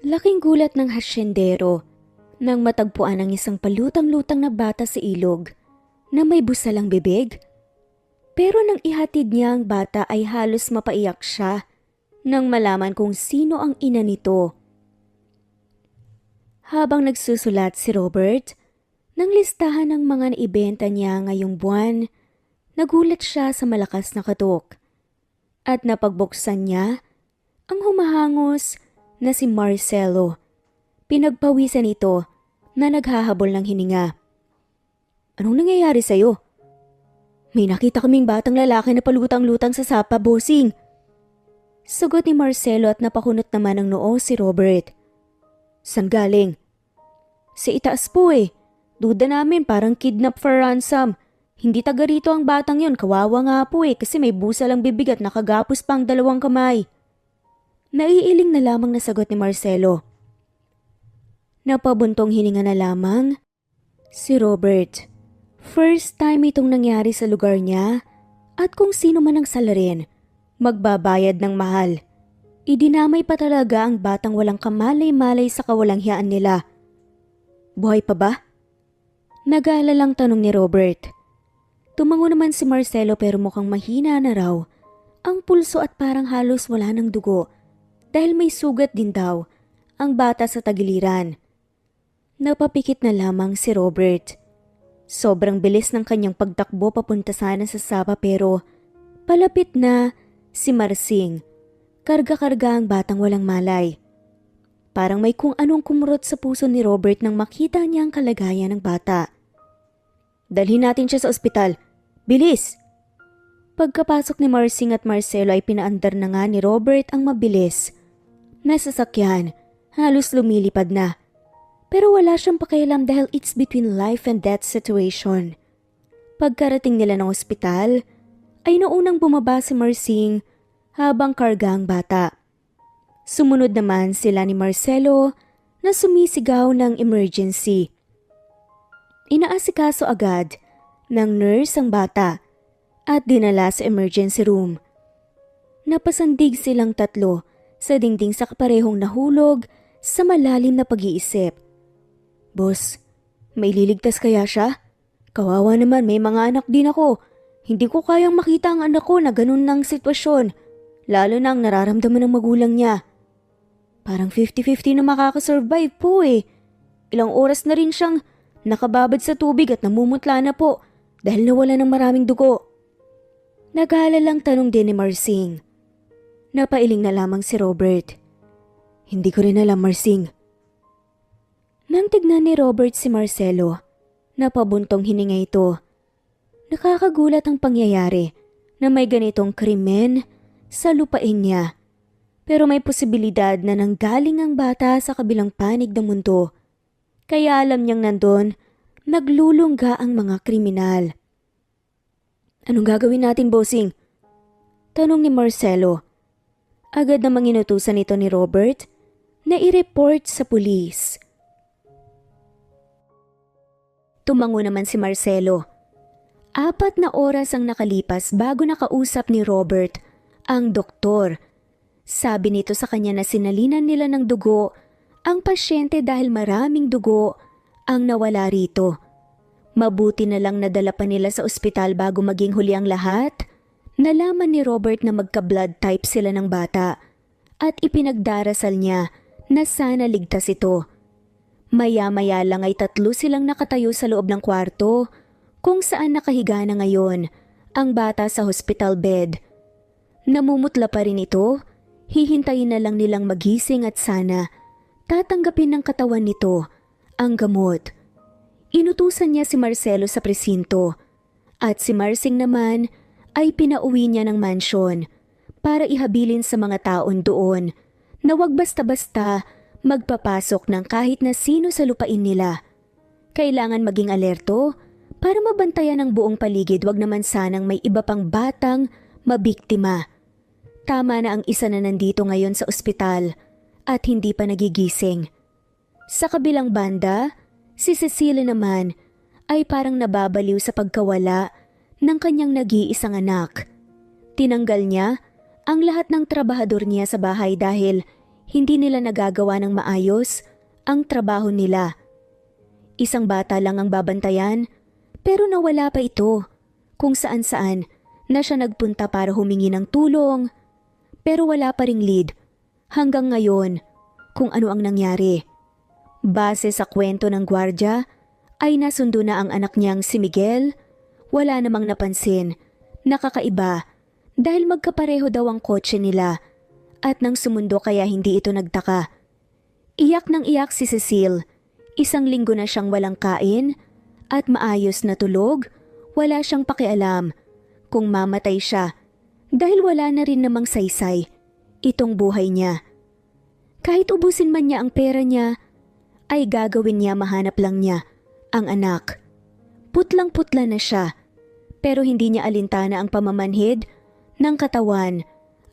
Laking gulat ng hasyendero nang matagpuan ang isang palutang-lutang na bata sa ilog na may busalang bibig. Pero nang ihatid niya ang bata ay halos mapaiyak siya nang malaman kung sino ang ina nito. Habang nagsusulat si Robert ng listahan ng mga naibenta niya ngayong buwan, nagulat siya sa malakas na katok at napagbuksan niya ang humahangos na si Marcelo. Pinagpawisan ito na naghahabol ng hininga. "Anong nangyayari sa'yo?" "May nakita kaming batang lalaki na palutang-lutang sa sapa, bossing." Sagot ni Marcelo at napakunot naman ng noo si Robert. "San galing?" "Sa itaas po eh. Duda namin parang kidnap for ransom. Hindi taga rito ang batang yon, kawawa nga po eh kasi may busa lang bibig at nakagapos pang 2 kamay." Naiiling na lamang na sagot ni Marcelo. Napabuntong hininga na lamang si Robert. First time itong nangyari sa lugar niya at kung sino man ang salarin, magbabayad ng mahal. Idinamay pa talaga ang batang walang kamalay-malay sa kawalanghiyaan nila. "Buhay pa ba?" Nag-aalalang tanong ni Robert. Tumango naman si Marcelo pero mukhang mahina na raw ang pulso at parang halos wala ng dugo dahil may sugat din daw ang bata sa tagiliran. Napapikit na lamang si Robert. Sobrang bilis ng kanyang pagtakbo papunta sana sa sapa pero palapit na si Marsing. Karga-karga ang batang walang malay. Parang may kung anong kumurot sa puso ni Robert nang makita niya ang kalagayan ng bata. "Dalhin natin siya sa ospital. Bilis!" Pagkapasok ni Marsing at Marcelo ay pinaandar na nga ni Robert ang mabilis na sasakyan. Halos lumilipad na. Pero wala siyang pakialam dahil it's between life and death situation. Pagkarating nila ng ospital, ay naunang bumaba si Marsing habang karga ang bata. Sumunod naman sila ni Marcelo na sumisigaw ng emergency. Inaasikaso agad ng nurse ang bata at dinala sa emergency room. Napasandig silang tatlo sa dingding sa kaparehong nahulog sa malalim na pag-iisip. "Boss, may liligtas kaya siya? Kawawa naman, may mga anak din ako. Hindi ko kayang makita ang anak ko na ganun ng sitwasyon, lalo na ang nararamdaman ng magulang niya. Parang 50-50 na makakasurvive po eh. Ilang oras na rin siyang nakababad sa tubig at namumutla na po dahil nawala ng maraming dugo." Nag-aalalang tanong din ni Marsing. Napailing na lamang si Robert. "Hindi ko rin alam, Marsing." Nang tignan ni Robert si Marcelo, napabuntong hininga ito. Nakakagulat ang pangyayari na may ganitong krimen sa lupain niya. Pero may posibilidad na nanggaling ang bata sa kabilang panig ng mundo. Kaya alam niyang nandun, naglulungga ang mga kriminal. "Anong gagawin natin, bossing?" tanong ni Marcelo. Agad namang inutusan ito ni Robert na i-report sa pulis. Tumango naman si Marcelo. 4 na oras ang nakalipas bago nakausap ni Robert ang doktor. Sabi nito sa kanya na sinalinan nila ng dugo ang pasyente dahil maraming dugo ang nawala rito. Mabuti na lang nadala pa nila sa ospital bago maging huli ang lahat. Nalaman ni Robert na magka-blood type sila ng bata at ipinagdarasal niya na sana ligtas ito. Maya-maya lang ay 3 silang nakatayo sa loob ng kwarto kung saan nakahiga na ngayon ang bata sa hospital bed. Namumutla pa rin ito, hihintayin na lang nilang magising at sana tatanggapin ng katawan nito ang gamot. Inutusan niya si Marcelo sa presinto at si Marsing naman ay pinauwi niya ng mansyon para ihabilin sa mga taon doon na wag basta-basta magpapasok ng kahit na sino sa lupain nila. Kailangan maging alerto para mabantayan ang buong paligid, wag naman sanang may iba pang batang mabiktima. Tama na ang isa na nandito ngayon sa ospital at hindi pa nagigising. Sa kabilang banda, si Cecilia naman ay parang nababaliw sa pagkawala ng kanyang nag-iisang anak. Tinanggal niya ang lahat ng trabahador niya sa bahay dahil hindi nila nagagawa ng maayos ang trabaho nila. Isang bata lang ang babantayan, pero nawala pa ito kung saan-saan na siya nagpunta para humingi ng tulong. Pero wala pa ring lead hanggang ngayon kung ano ang nangyari. Base sa kwento ng gwardya, ay nasundo na ang anak niyang si Miguel. Wala namang napansin na kakaiba dahil magkapareho daw ang kotse nila at nang sumundo kaya hindi ito nagtaka. Iyak ng iyak si Cecile. Isang linggo na siyang walang kain at maayos na tulog. Wala siyang pakialam kung mamatay siya dahil wala na rin namang saysay itong buhay niya. Kahit ubusin man niya ang pera niya, ay gagawin niya mahanap lang niya ang anak. Putlang-putla na siya pero hindi niya alintana ang pamamanhid ng katawan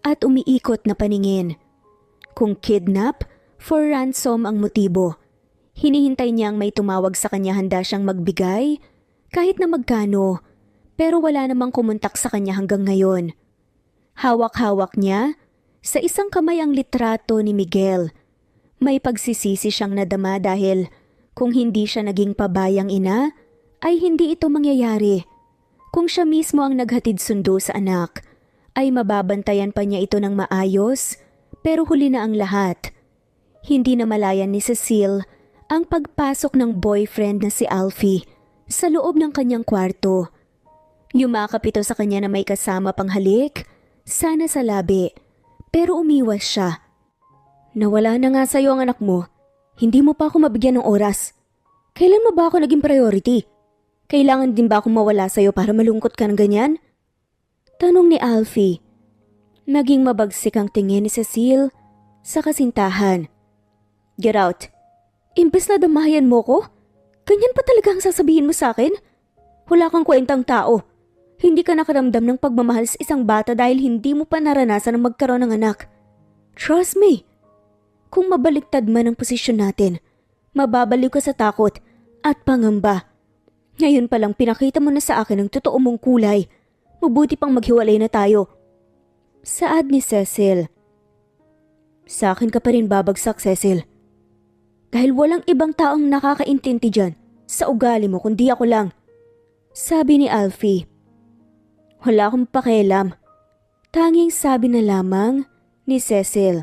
at umiikot na paningin. Kung kidnap, for ransom ang motibo. Hinihintay niyang may tumawag sa kanya, handa siyang magbigay kahit na magkano, pero wala namang kumontak sa kanya hanggang ngayon. Hawak-hawak niya sa isang kamay ang litrato ni Miguel. May pagsisisi siyang nadama dahil kung hindi siya naging pabayang ina, ay hindi ito mangyayari. Kung siya mismo ang naghatid sundo sa anak, ay mababantayan pa niya ito ng maayos, pero huli na ang lahat. Hindi na malayan ni Cecile ang pagpasok ng boyfriend na si Alfie sa loob ng kanyang kwarto. Yumakap ito sa kanya na may kasama pang halik, sana sa labi, pero umiwas siya. Nawala na nga sa'yo ang anak mo, hindi mo pa ako mabigyan ng oras. Kailan mo ba ako naging priority? Kailangan din ba akong mawala sa'yo para malungkot ka ng ganyan? Tanong ni Alfie. Naging mabagsik ang tingin ni Cecile sa kasintahan. Get out. Imbes na damayan mo ko, ganyan pa talaga ang sasabihin mo sa akin? Wala kang kwentang tao. Hindi ka nakaramdam ng pagmamahal sa isang bata dahil hindi mo pa naranasan ang magkaroon ng anak. Trust me. Kung mabaliktad man ang posisyon natin, mababaliw ka sa takot at pangamba. Ngayon pa lang pinakita mo na sa akin ang totoo mong kulay. Mabuti pang maghiwalay na tayo. Saad ni Cecil. Sa akin ka pa rin babagsak, Cecil. Dahil walang ibang taong nakakaintindi dyan sa ugali mo kundi ako lang. Sabi ni Alfie. Wala akong pakialam. Tanging sabi na lamang ni Cecil.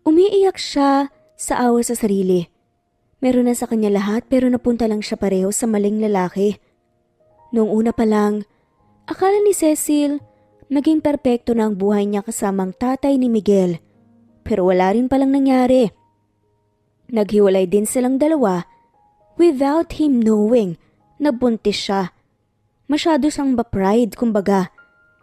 Umiiyak siya sa awa sa sarili. Meron na sa kanya lahat pero napunta lang siya pareho sa maling lalaki. Noong una pa lang, akala ni Cecil naging perpekto na ang buhay niya kasamang tatay ni Miguel. Pero wala rin palang nangyari. Naghiwalay din silang dalawa without him knowing na buntis siya. Masyado siyang ba-pride kumbaga.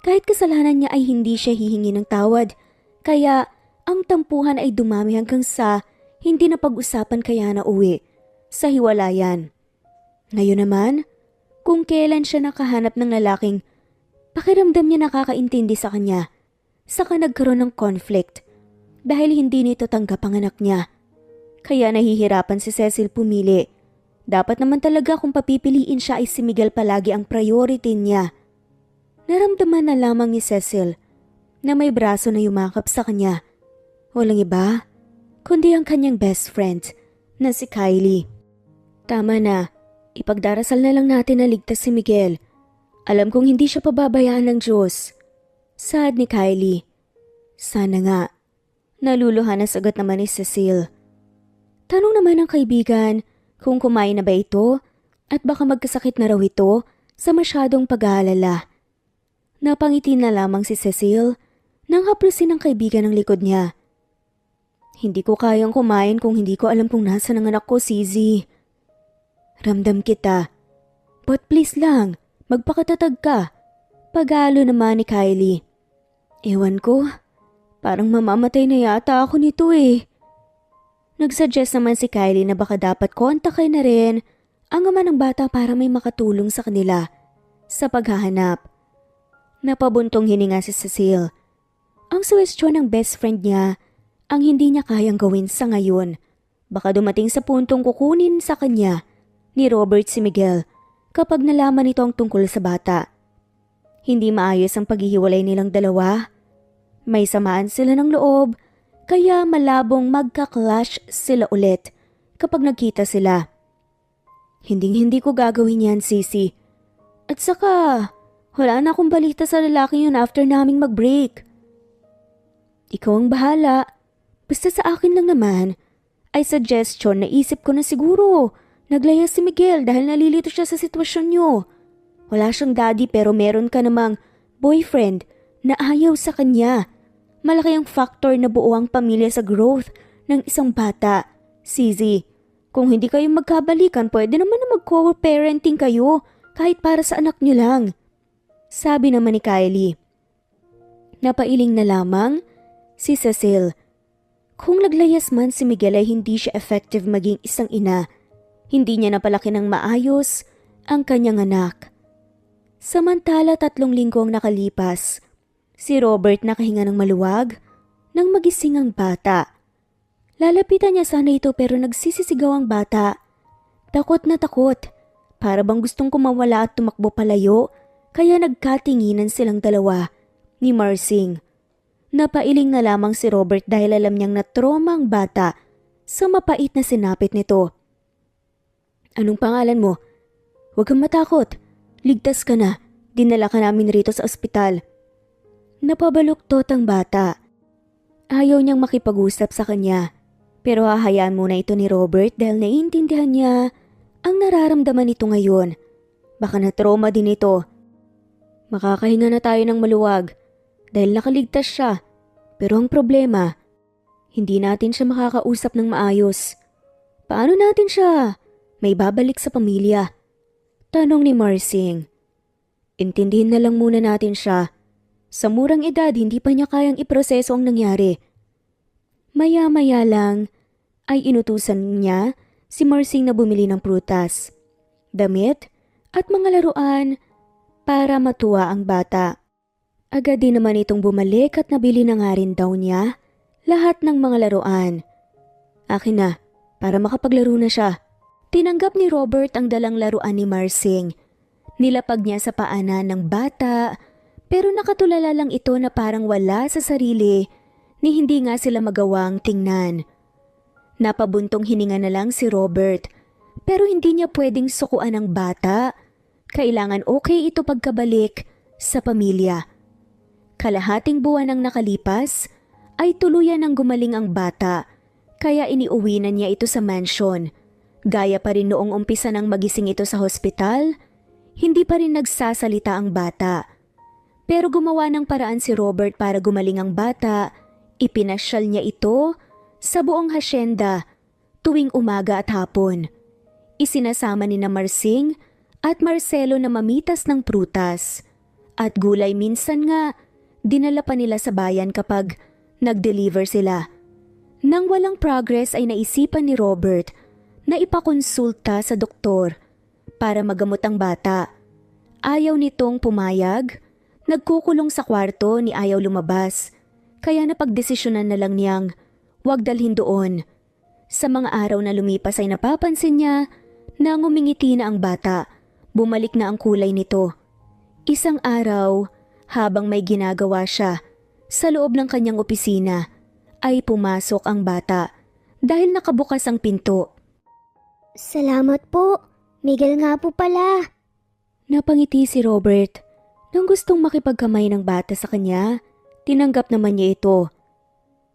Kahit kasalanan niya ay hindi siya hihingi ng tawad. Kaya ang tampuhan ay dumami hanggang sa hindi na pag-usapan kaya na uwi sa hiwalayan. Ngayon naman, kung kailan siya nakahanap ng lalaking pakiramdam niya nakakaintindi sa kanya, saka nagkaroon ng conflict dahil hindi nito tanggap ang anak niya. Kaya nahihirapan si Cecil pumili. Dapat naman talaga kung papipiliin siya ay si Miguel palagi ang priority niya. Naramdaman na lamang ni Cecil na may braso na yumakap sa kanya. Walang iba, kundi ang kanyang best friend na si Kylie. Tama na, ipagdarasal na lang natin na ligtas si Miguel. Alam kong hindi siya pababayaan ng Diyos. Saad ni Kylie. Sana nga. Naluluhan na sagot naman ni Cecile. Tanong naman ng kaibigan kung kumain na ba ito at baka magkasakit na raw ito sa masyadong pag-aalala. Napangiti na lamang si Cecile nang haplusin ng kaibigan ang likod niya. Hindi ko kayang kumain kung hindi ko alam kung nasa ng anak ko, Zizi. Ramdam kita. But please lang, magpakatatag ka. Pag-aalo naman ni Kylie. Ewan ko, parang mamamatay na yata ako nito eh. Nagsuggest naman si Kylie na baka dapat kontakin na rin ang ama ng bata para may makatulong sa kanila sa paghahanap. Napabuntong hininga si Cecile. Ang suwestyon ng best friend niya ang hindi niya kayang gawin sa ngayon. Baka dumating sa puntong kukunin sa kanya ni Robert si Miguel kapag nalaman nito ang tungkol sa bata. Hindi maayos ang paghihiwalay nilang dalawa. May samaan sila ng loob kaya malabong magka-clash sila ulit kapag nagkita sila. Hinding-hindi ko gagawin yan, Sisi. At saka, wala na akong balita sa lalaking yun after naming mag-break. Ikaw ang bahala. Basta sa akin lang naman, ay suggestion na isip ko na siguro naglayas si Miguel dahil nalilito siya sa sitwasyon nyo. Wala siyang daddy pero meron ka namang boyfriend na ayaw sa kanya. Malaki ang factor na buo ang pamilya sa growth ng isang bata. Sisi, kung hindi kayo magkabalikan, pwede naman na mag-co-parenting kayo kahit para sa anak nyo lang. Sabi naman ni Kylie. Napailing na lamang si Cecil. Kung naglayas man si Miguel ay hindi siya effective maging isang ina. Hindi niya napalaki ng maayos ang kanyang anak. Samantala 3 linggo ang nakalipas. Si Robert nakahinga ng maluwag nang magising ang bata. Lalapitan niya sana ito pero nagsisisigaw ang bata. Takot na takot. Para bang gustong kumawala at tumakbo palayo, kaya nagkatinginan silang dalawa ni Marsing. Napailing na lamang si Robert dahil alam niyang na-trauma ang bata sa mapait na sinapit nito. Anong pangalan mo? Huwag kang matakot. Ligtas ka na. Dinala ka namin rito sa ospital. Napabaluktot ang bata. Ayaw niyang makipag-usap sa kanya. Pero hahayaan muna ito ni Robert dahil naiintindihan niya ang nararamdaman nito ngayon. Baka na-trauma din ito. Makakahinga na tayo ng maluwag dahil nakaligtas siya. Pero ang problema, hindi natin siya makakausap ng maayos. Paano natin siya may babalik sa pamilya? Tanong ni Marsing. Intindihin na lang muna natin siya. Sa murang edad, hindi pa niya kayang iproseso ang nangyari. Maya-maya lang ay inutusan niya si Marsing na bumili ng prutas, damit at mga laruan para matuwa ang bata. Agad din naman itong bumalik at nabili na nga rin daw niya lahat ng mga laruan. Akin na, para makapaglaro na siya. Tinanggap ni Robert ang dalang laruan ni Marsing. Nilapag niya sa paanan ng bata, pero nakatulala lang ito na parang wala sa sarili ni hindi nga sila magawang tingnan. Napabuntong hininga na lang si Robert, pero hindi niya pwedeng sukuan ang bata. Kailangan okay ito pagkabalik sa pamilya. Kalahating buwan ang nakalipas ay tuluyan ng gumaling ang bata, kaya iniuwi na niya ito sa mansion. Gaya pa rin noong umpisa nang magising ito sa hospital, hindi pa rin nagsasalita ang bata. Pero gumawa ng paraan si Robert para gumaling ang bata. Ipinasyal niya ito sa buong hasyenda tuwing umaga at hapon. Isinasama ni na Marsing at Marcelo na mamitas ng prutas. At gulay minsan nga, dinala pa nila sa bayan kapag nag-deliver sila. Nang walang progress ay naisipan ni Robert na ipakonsulta sa doktor para magamot ang bata. Ayaw nitong pumayag, nagkukulong sa kwarto ni ayaw lumabas, kaya napagdesisyonan na lang niyang wag dalhin doon. Sa mga araw na lumipas ay napapansin niya na ngumingiti na ang bata, bumalik na ang kulay nito. Isang araw, habang may ginagawa siya, sa loob ng kanyang opisina, ay pumasok ang bata dahil nakabukas ang pinto. Salamat po. Miguel nga po pala. Napangiti si Robert. Nang gustong makipagkamay ng bata sa kanya, tinanggap naman niya ito.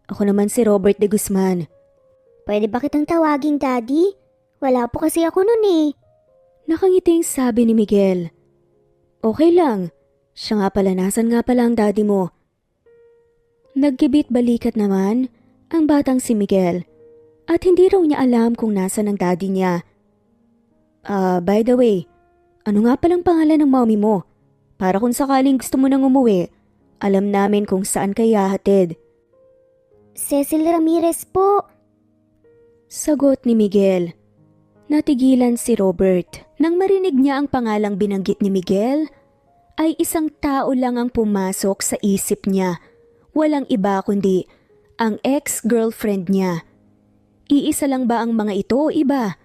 Ako naman si Robert de Guzman. Pwede ba kitang tawaging daddy? Wala po kasi ako nun eh. Nakangiting sabi ni Miguel. Okay lang. Siya nga pala, nasan nga pala ang daddy mo? Naggibit balikat naman ang batang si Miguel at hindi raw niya alam kung nasan ang daddy niya. By the way, ano nga palang pangalan ng mommy mo? Para kung sakaling gusto mo nang umuwi, alam namin kung saan kaya hatid. Cecil Ramirez po. Sagot ni Miguel. Natigilan si Robert. Nang marinig niya ang pangalang binanggit ni Miguel, ay isang tao lang ang pumasok sa isip niya. Walang iba kundi ang ex-girlfriend niya. Iisa lang ba ang mga ito o iba?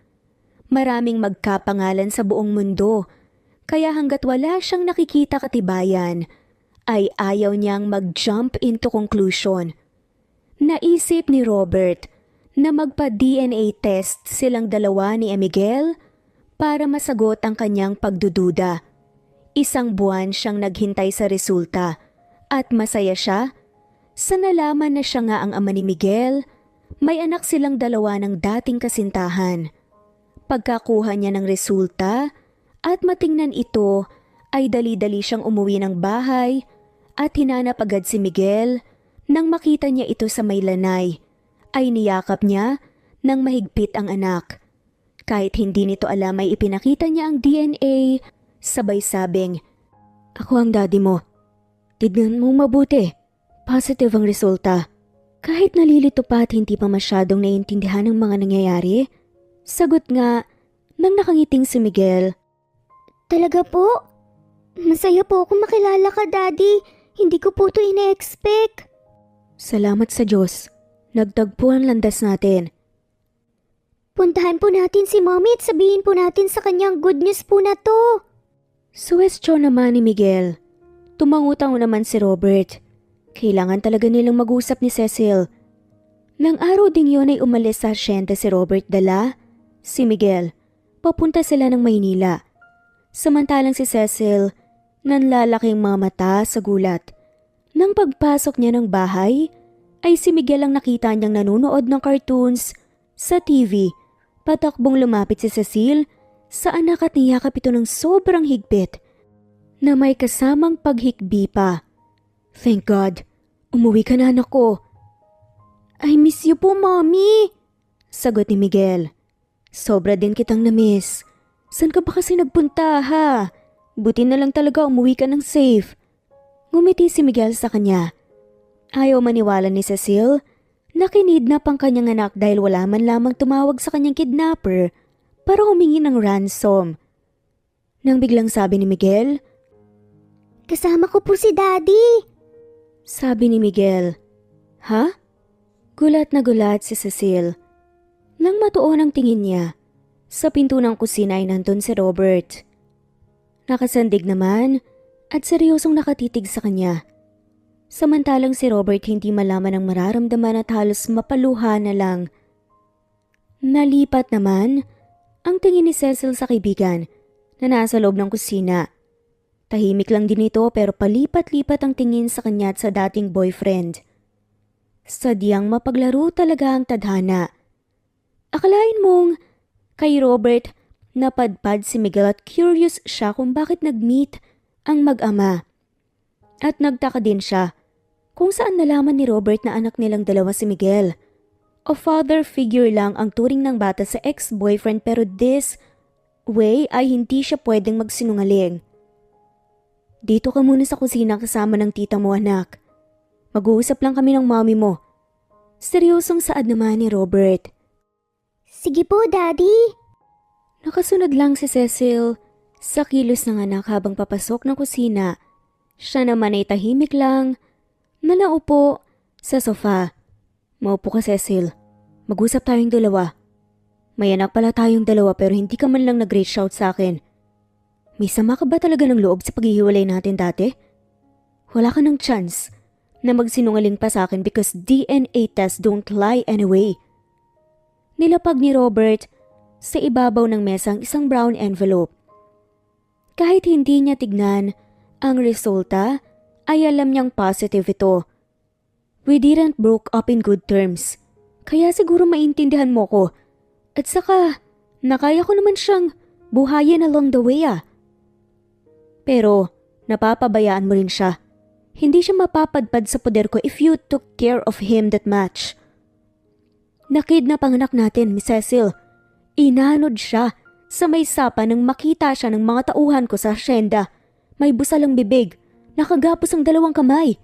Maraming magkapangalan sa buong mundo, kaya hanggat wala siyang nakikita katibayan, ay ayaw niyang mag-jump into conclusion. Naisip ni Robert na magpa-DNA test silang dalawa ni Miguel para masagot ang kanyang pagdududa. Isang buwan siyang naghintay sa resulta at masaya siya sa nalaman na siya nga ang ama ni Miguel. May anak silang dalawa ng dating kasintahan. Pagkakuha niya ng resulta at matingnan ito ay dali-dali siyang umuwi ng bahay at hinanap agad si Miguel. Nang makita niya ito sa may lanay, ay niyakap niya nang mahigpit ang anak. Kahit hindi nito alam ay ipinakita niya ang DNA, sabay sabing, "Ako ang daddy mo. Tignan mo mabuti. Positive ang resulta." Kahit nalilito pa at hindi pa masyadong naiintindihan ang mga nangyayari, sagot nga nang nakangiting si Miguel. Talaga po? Masaya po akong makilala ka, Daddy. Hindi ko po ito ine-expect. Salamat sa Diyos. Nagtagpo ang landas natin. Puntahan po natin si Mommy at sabihin po natin sa kanyang good news po na to. Suwestyon naman ni Miguel. Tumangutang naman si Robert. Kailangan talaga nilang mag-usap ni Cecil. Nang araw ding yun ay umalis sa asyenda si Robert dala, si Miguel. Papunta sila ng Maynila. Samantalang si Cecil, nanlalaking mga mata sa gulat. Nang pagpasok niya ng bahay, ay si Miguel ang nakita niyang nanonood ng cartoons sa TV. Patakbong lumapit si Cecil sa anak at niyakap ito ng sobrang higpit na may kasamang paghikbi pa. "Thank God, umuwi ka na anak ko." "I miss you po, Mommy," sagot ni Miguel. "Sobra din kitang na-miss. San ka ba kasi nagpunta ha? Buti na lang talaga umuwi ka ng safe." Ngumiti si Miguel sa kanya. Ayaw maniwala ni Cecil na kinidnap ang kanyang anak dahil wala man lamang tumawag sa kanyang kidnapper para humingi ng ransom. Nang biglang sabi ni Miguel, "Kasama ko po si Daddy." Sabi ni Miguel. "Ha?" Gulat na gulat si Cecil. Nang matuon ang tingin niya, sa pinto ng kusina ay nandun si Robert. Nakasandig naman at seryosong nakatitig sa kanya. Samantalang si Robert hindi malaman ang mararamdaman at halos mapaluha na lang. Nalipat naman ang tingin ni Cecil sa kaibigan na nasa loob ng kusina. Tahimik lang din ito pero palipat-lipat ang tingin sa kanya at sa dating boyfriend. Sadyang mapaglaro talaga ang tadhana. Akalain mong kay Robert napadpad si Miguel at curious siya kung bakit nag-meet ang mag-ama. At nagtaka din siya kung saan nalaman ni Robert na anak nilang dalawa si Miguel. O father figure lang ang turing ng bata sa ex-boyfriend pero this way ay hindi siya pwedeng magsinungaling. "Dito ka muna sa kusina kasama ng tita mo, anak. Mag-uusap lang kami ng mommy mo." Seryosong saad naman ni Robert. "Sige po, Daddy." Nakasunod lang si Cecil sa kilos ng anak habang papasok ng kusina. Siya naman ay tahimik lang na naupo sa sofa. "Maupo ka, Cecil. Mag-usap tayong dalawa. May anak pala tayong dalawa pero hindi ka man lang nag-reach out sa akin. May sama ka ba talaga ng loob sa paghihiwalay natin dati? Wala ka ng chance na magsinungaling pa sa akin because DNA tests don't lie anyway." Nilapag ni Robert sa ibabaw ng mesa ang isang brown envelope. Kahit hindi niya tignan ang resulta, ay alam niyang positive ito. "We didn't broke up in good terms. Kaya siguro maintindihan mo ko. At saka, nakaya ko naman siyang buhayin along the way ah. Pero, napapabayaan mo rin siya. Hindi siya mapapadpad sa poder ko if you took care of him that much. Nakidnap ang anak natin, Miss Cecil. Inanod siya sa may sapa nang makita siya ng mga tauhan ko sa asyenda. May busal ang bibig, nakagapos ang dalawang kamay.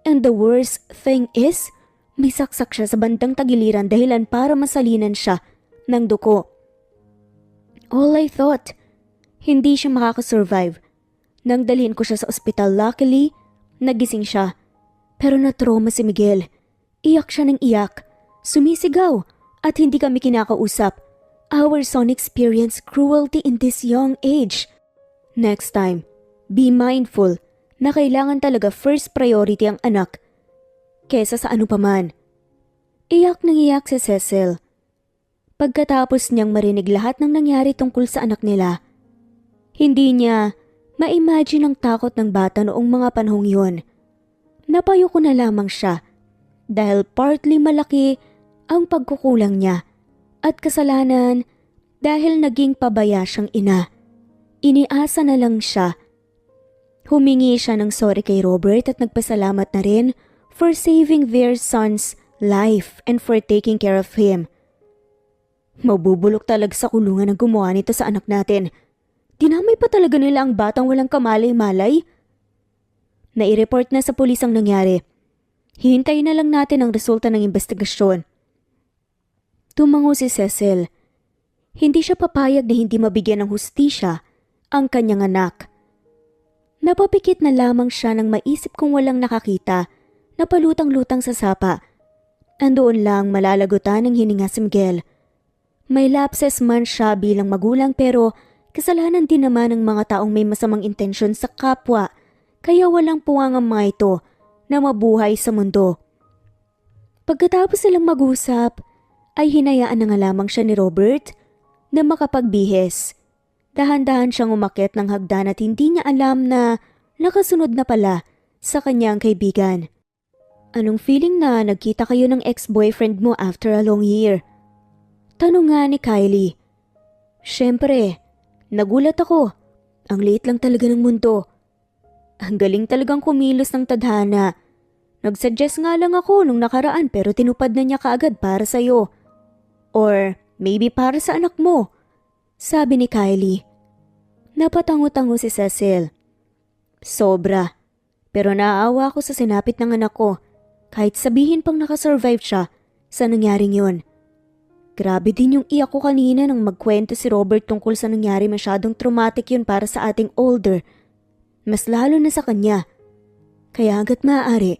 And the worst thing is, may saksak siya sa bandang tagiliran dahilan para masalinan siya ng duko. All I thought, hindi siya makakasurvive. Nang dalhin ko siya sa ospital, luckily, nagising siya. Pero na-trauma si Miguel. Iyak siya ng iyak, sumisigaw, at hindi kami kinakausap. Our son experienced cruelty in this young age. Next time, be mindful na kailangan talaga first priority ang anak kesa sa ano paman. Iyak nang iyak si Cecil. Pagkatapos niyang marinig lahat ng nangyari tungkol sa anak nila, hindi niya ma-imagine ang takot ng bata noong mga panahong yun. Napayuko na lamang siya dahil partly malaki ang pagkukulang niya at kasalanan dahil naging pabaya siyang ina. Iniasa na lang siya. Humingi siya ng sorry kay Robert at nagpasalamat na rin for saving their son's life and for taking care of him. Mabubulok talaga sa kulungan ang gumawa nito sa anak natin. Dinamay pa talaga nila ang batang walang kamalay-malay. Nai-report na sa pulis ang nangyari. Hihintayin na lang natin ang resulta ng investigasyon. Tumango si Cecil. Hindi siya papayag na hindi mabigyan ng hustisya ang kanyang anak. Napapikit na lamang siya nang maisip kung walang nakakita na palutang-lutang sa sapa. Andoon lang malalagutan ng hininga si Miguel. May lapses man siya bilang magulang pero kasalanan din naman ng mga taong may masamang intensyon sa kapwa kaya walang puwang ang mga ito na mabuhay sa mundo. Pagkatapos silang mag-usap ay hinayaan na nga lamang siya ni Robert na makapagbihis. Dahan-dahan siyang umakyat ng hagdan at hindi niya alam na nakasunod na pala sa kanyang kaibigan. Anong feeling na nagkita kayo ng ex-boyfriend mo after a long year? Tanong nga ni Kylie. Siyempre, nagulat ako. Ang liit lang talaga ng mundo. Ang galing talagang kumilos ng tadhana. Nagsuggest nga lang ako nung nakaraan pero tinupad na niya kaagad para sa'yo. Or maybe para sa anak mo, sabi ni Kylie. Napatango-tango si Cecil. Sobra. Pero naaawa ako sa sinapit ng anak ko. Kahit sabihin pang nakasurvive siya sa nangyaring yon. Grabe din yung iyak ko kanina nang magkwento si Robert tungkol sa nangyari. Masyadong traumatic yun para sa ating older. Mas lalo na sa kanya. Kaya hanggat maaari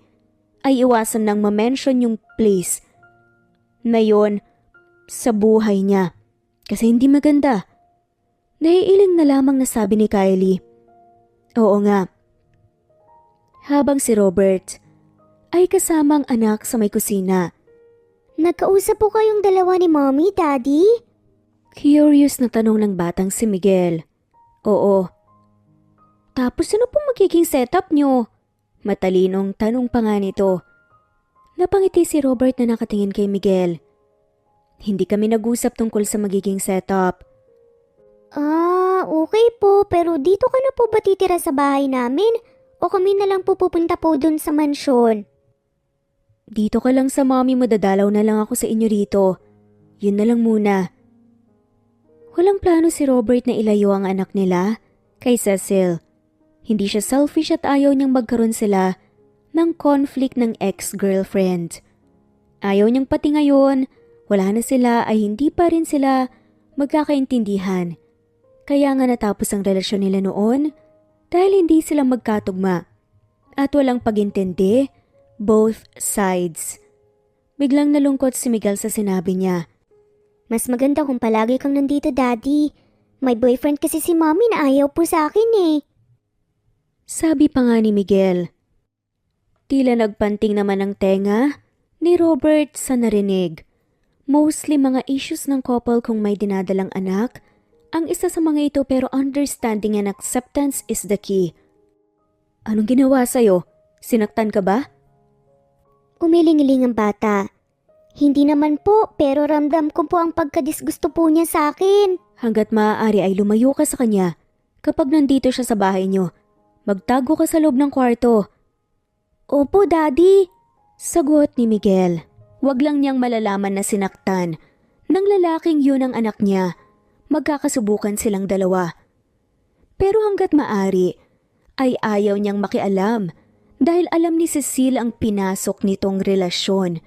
ay iwasan nang ma-mention yung place na yon sa buhay niya. Kasi hindi maganda. Naiiling na lamang nasabi ni Kylie. Oo nga. Habang si Robert ay kasamang anak sa may kusina. Nagkausap po kayong dalawa ni Mommy, Daddy? Curious na tanong ng batang si Miguel. Oo. Tapos ano pong magiging setup nyo? Matalinong tanong pa nga nito. Napangiti si Robert na nakatingin kay Miguel. Hindi kami nag-usap tungkol sa magiging setup. Okay po, pero dito ka na po ba titira sa bahay namin? O kami na lang po pupunta po dun sa mansyon? Dito ka lang sa mommy mo, dadalaw na lang ako sa inyo rito. Yun na lang muna. Walang plano si Robert na ilayo ang anak nila kay Cecil. Hindi siya selfish at ayaw niyang magkaroon sila ng conflict ng ex-girlfriend. Ayaw niyang pati ngayon, wala na sila ay hindi pa rin sila magkakaintindihan. Kaya nga natapos ang relasyon nila noon dahil hindi sila magkatugma at walang pagintindi both sides. Biglang nalungkot si Miguel sa sinabi niya. Mas maganda kung palagi kang nandito, Daddy. May boyfriend kasi si Mommy na ayaw po sa akin eh. Sabi pa nga ni Miguel. Tila nagpanting naman ang tenga ni Robert sa narinig. Mostly mga issues ng couple kung may dinadalang anak. Ang isa sa mga ito pero understanding and acceptance is the key. Anong ginawa sa'yo? Sinaktan ka ba? Umiling-iling ang bata. Hindi naman po, pero ramdam ko po ang pagkadisgusto po niya sa akin. Hanggat maaari ay lumayo ka sa kanya. Kapag nandito siya sa bahay niyo, magtago ka sa loob ng kwarto. Opo, Daddy. Sagot ni Miguel. Wag lang niyang malalaman na sinaktan ng lalaking yun ang anak niya. Magkakasubukan silang dalawa. Pero hanggat maaari, ay ayaw niyang makialam dahil alam ni Cecile ang pinasok nitong relasyon.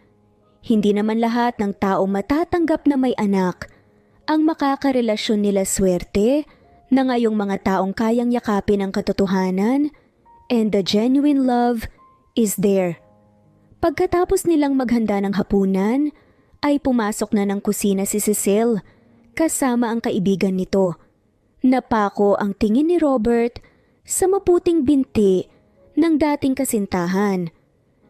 Hindi naman lahat ng tao matatanggap na may anak ang makakarelasyon nila swerte na ngayong mga taong kayang yakapin ang katotohanan and the genuine love is there. Pagkatapos nilang maghanda ng hapunan, ay pumasok na ng kusina si Cecile kasama ang kaibigan nito. Napako ang tingin ni Robert sa maputing binti ng dating kasintahan.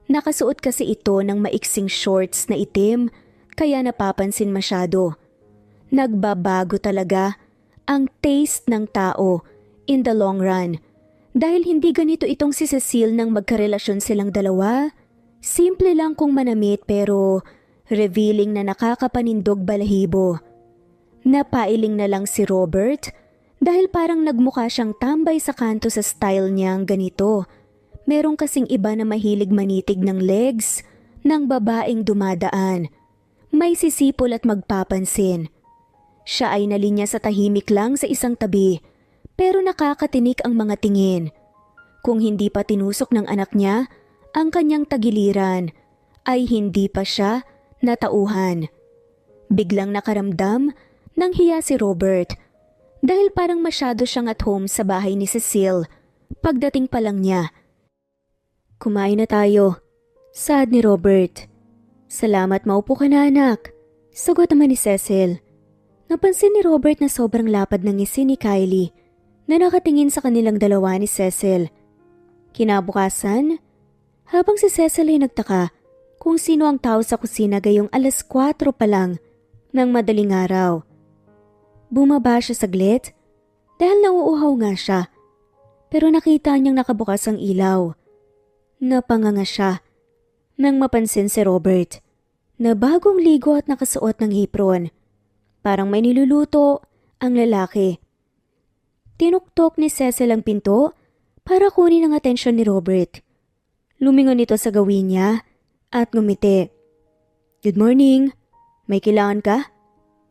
Nakasuot kasi ito ng maiksing shorts na itim kaya napapansin masyado. Nagbabago talaga ang taste ng tao in the long run. Dahil hindi ganito itong si Cecile nang magkarelasyon silang dalawa. Simple lang kung manamit pero revealing na nakakapanindog balahibo. Napailing na lang si Robert dahil parang nagmukha siyang tambay sa kanto sa style niyang ganito. Merong kasing iba na mahilig manitig ng legs ng babaeng dumadaan. May sisipol at magpapansin. Siya ay nalinya sa tahimik lang sa isang tabi pero nakakatinik ang mga tingin. Kung hindi pa tinusok ng anak niya ang kanyang tagiliran ay hindi pa siya natauhan. Biglang nakaramdam ng hiya si Robert dahil parang masyado siyang at home sa bahay ni Cecile pagdating pa lang niya. Kumain na tayo. Sad ni Robert. Salamat, maupo ka na anak. Sagot naman ni Cecil. Napansin ni Robert na sobrang lapad ng ngisi ni Kylie na nakatingin sa kanilang dalawa ni Cecil. Kinabukasan, habang si Cecil ay nagtaka kung sino ang tao sa kusina gayong 4:00 pa lang ng madaling araw. Bumaba siya saglit dahil nauuhaw nga siya pero nakita niyang nakabukas ang ilaw. Napanganga siya nang mapansin si Robert na bagong ligo at nakasuot ng apron. Parang may niluluto ang lalaki. Tinuktok ni Cecil ang pinto para kunin ang atensyon ni Robert. Lumingon ito sa gawin niya at ngumiti. Good morning. May kailangan ka?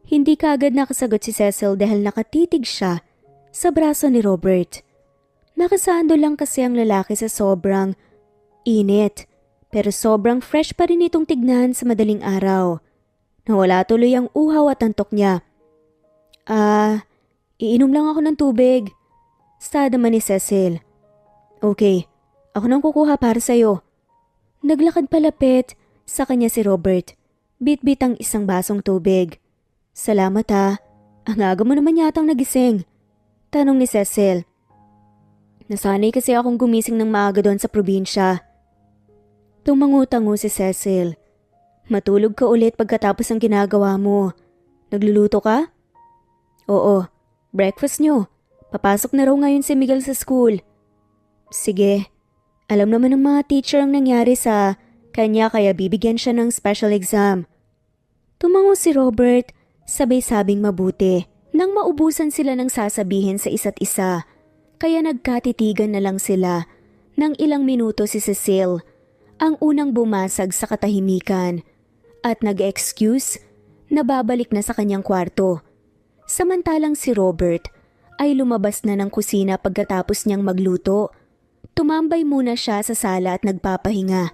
Hindi kaagad nakasagot si Cecil dahil nakatitig siya sa braso ni Robert. Nakasando lang kasi ang lalaki sa sobrang init pero sobrang fresh pa rin itong tignan sa madaling araw. Nawala tuloy ang uhaw at antok niya. Iinom lang ako ng tubig. Sad naman ni Cecil. Okay, ako nang kukuha para sa'yo. Naglakad palapit sa kanya si Robert. Bit-bit ang isang basong tubig. Salamat ha. Ang aga mo naman yatang nagising. Tanong ni Cecil. Nasanay kasi akong gumising ng maaga doon sa probinsya. Tumangutango si Cecil. Matulog ka ulit pagkatapos ng ginagawa mo. Nagluluto ka? Oo, breakfast nyo. Papasok na raw ngayon si Miguel sa school. Sige, alam naman ng mga teacher ang nangyari sa kanya kaya bibigyan siya ng special exam. Tumango si Robert, sabay-sabing mabuti. Nang maubusan sila ng sasabihin sa isa't isa, kaya nagkatitigan na lang sila. Nang ilang minuto si Cecile, ang unang bumasag sa katahimikan at nag-excuse na babalik na sa kanyang kwarto. Samantalang si Robert ay lumabas na ng kusina pagkatapos niyang magluto. Tumambay muna siya sa sala at nagpapahinga.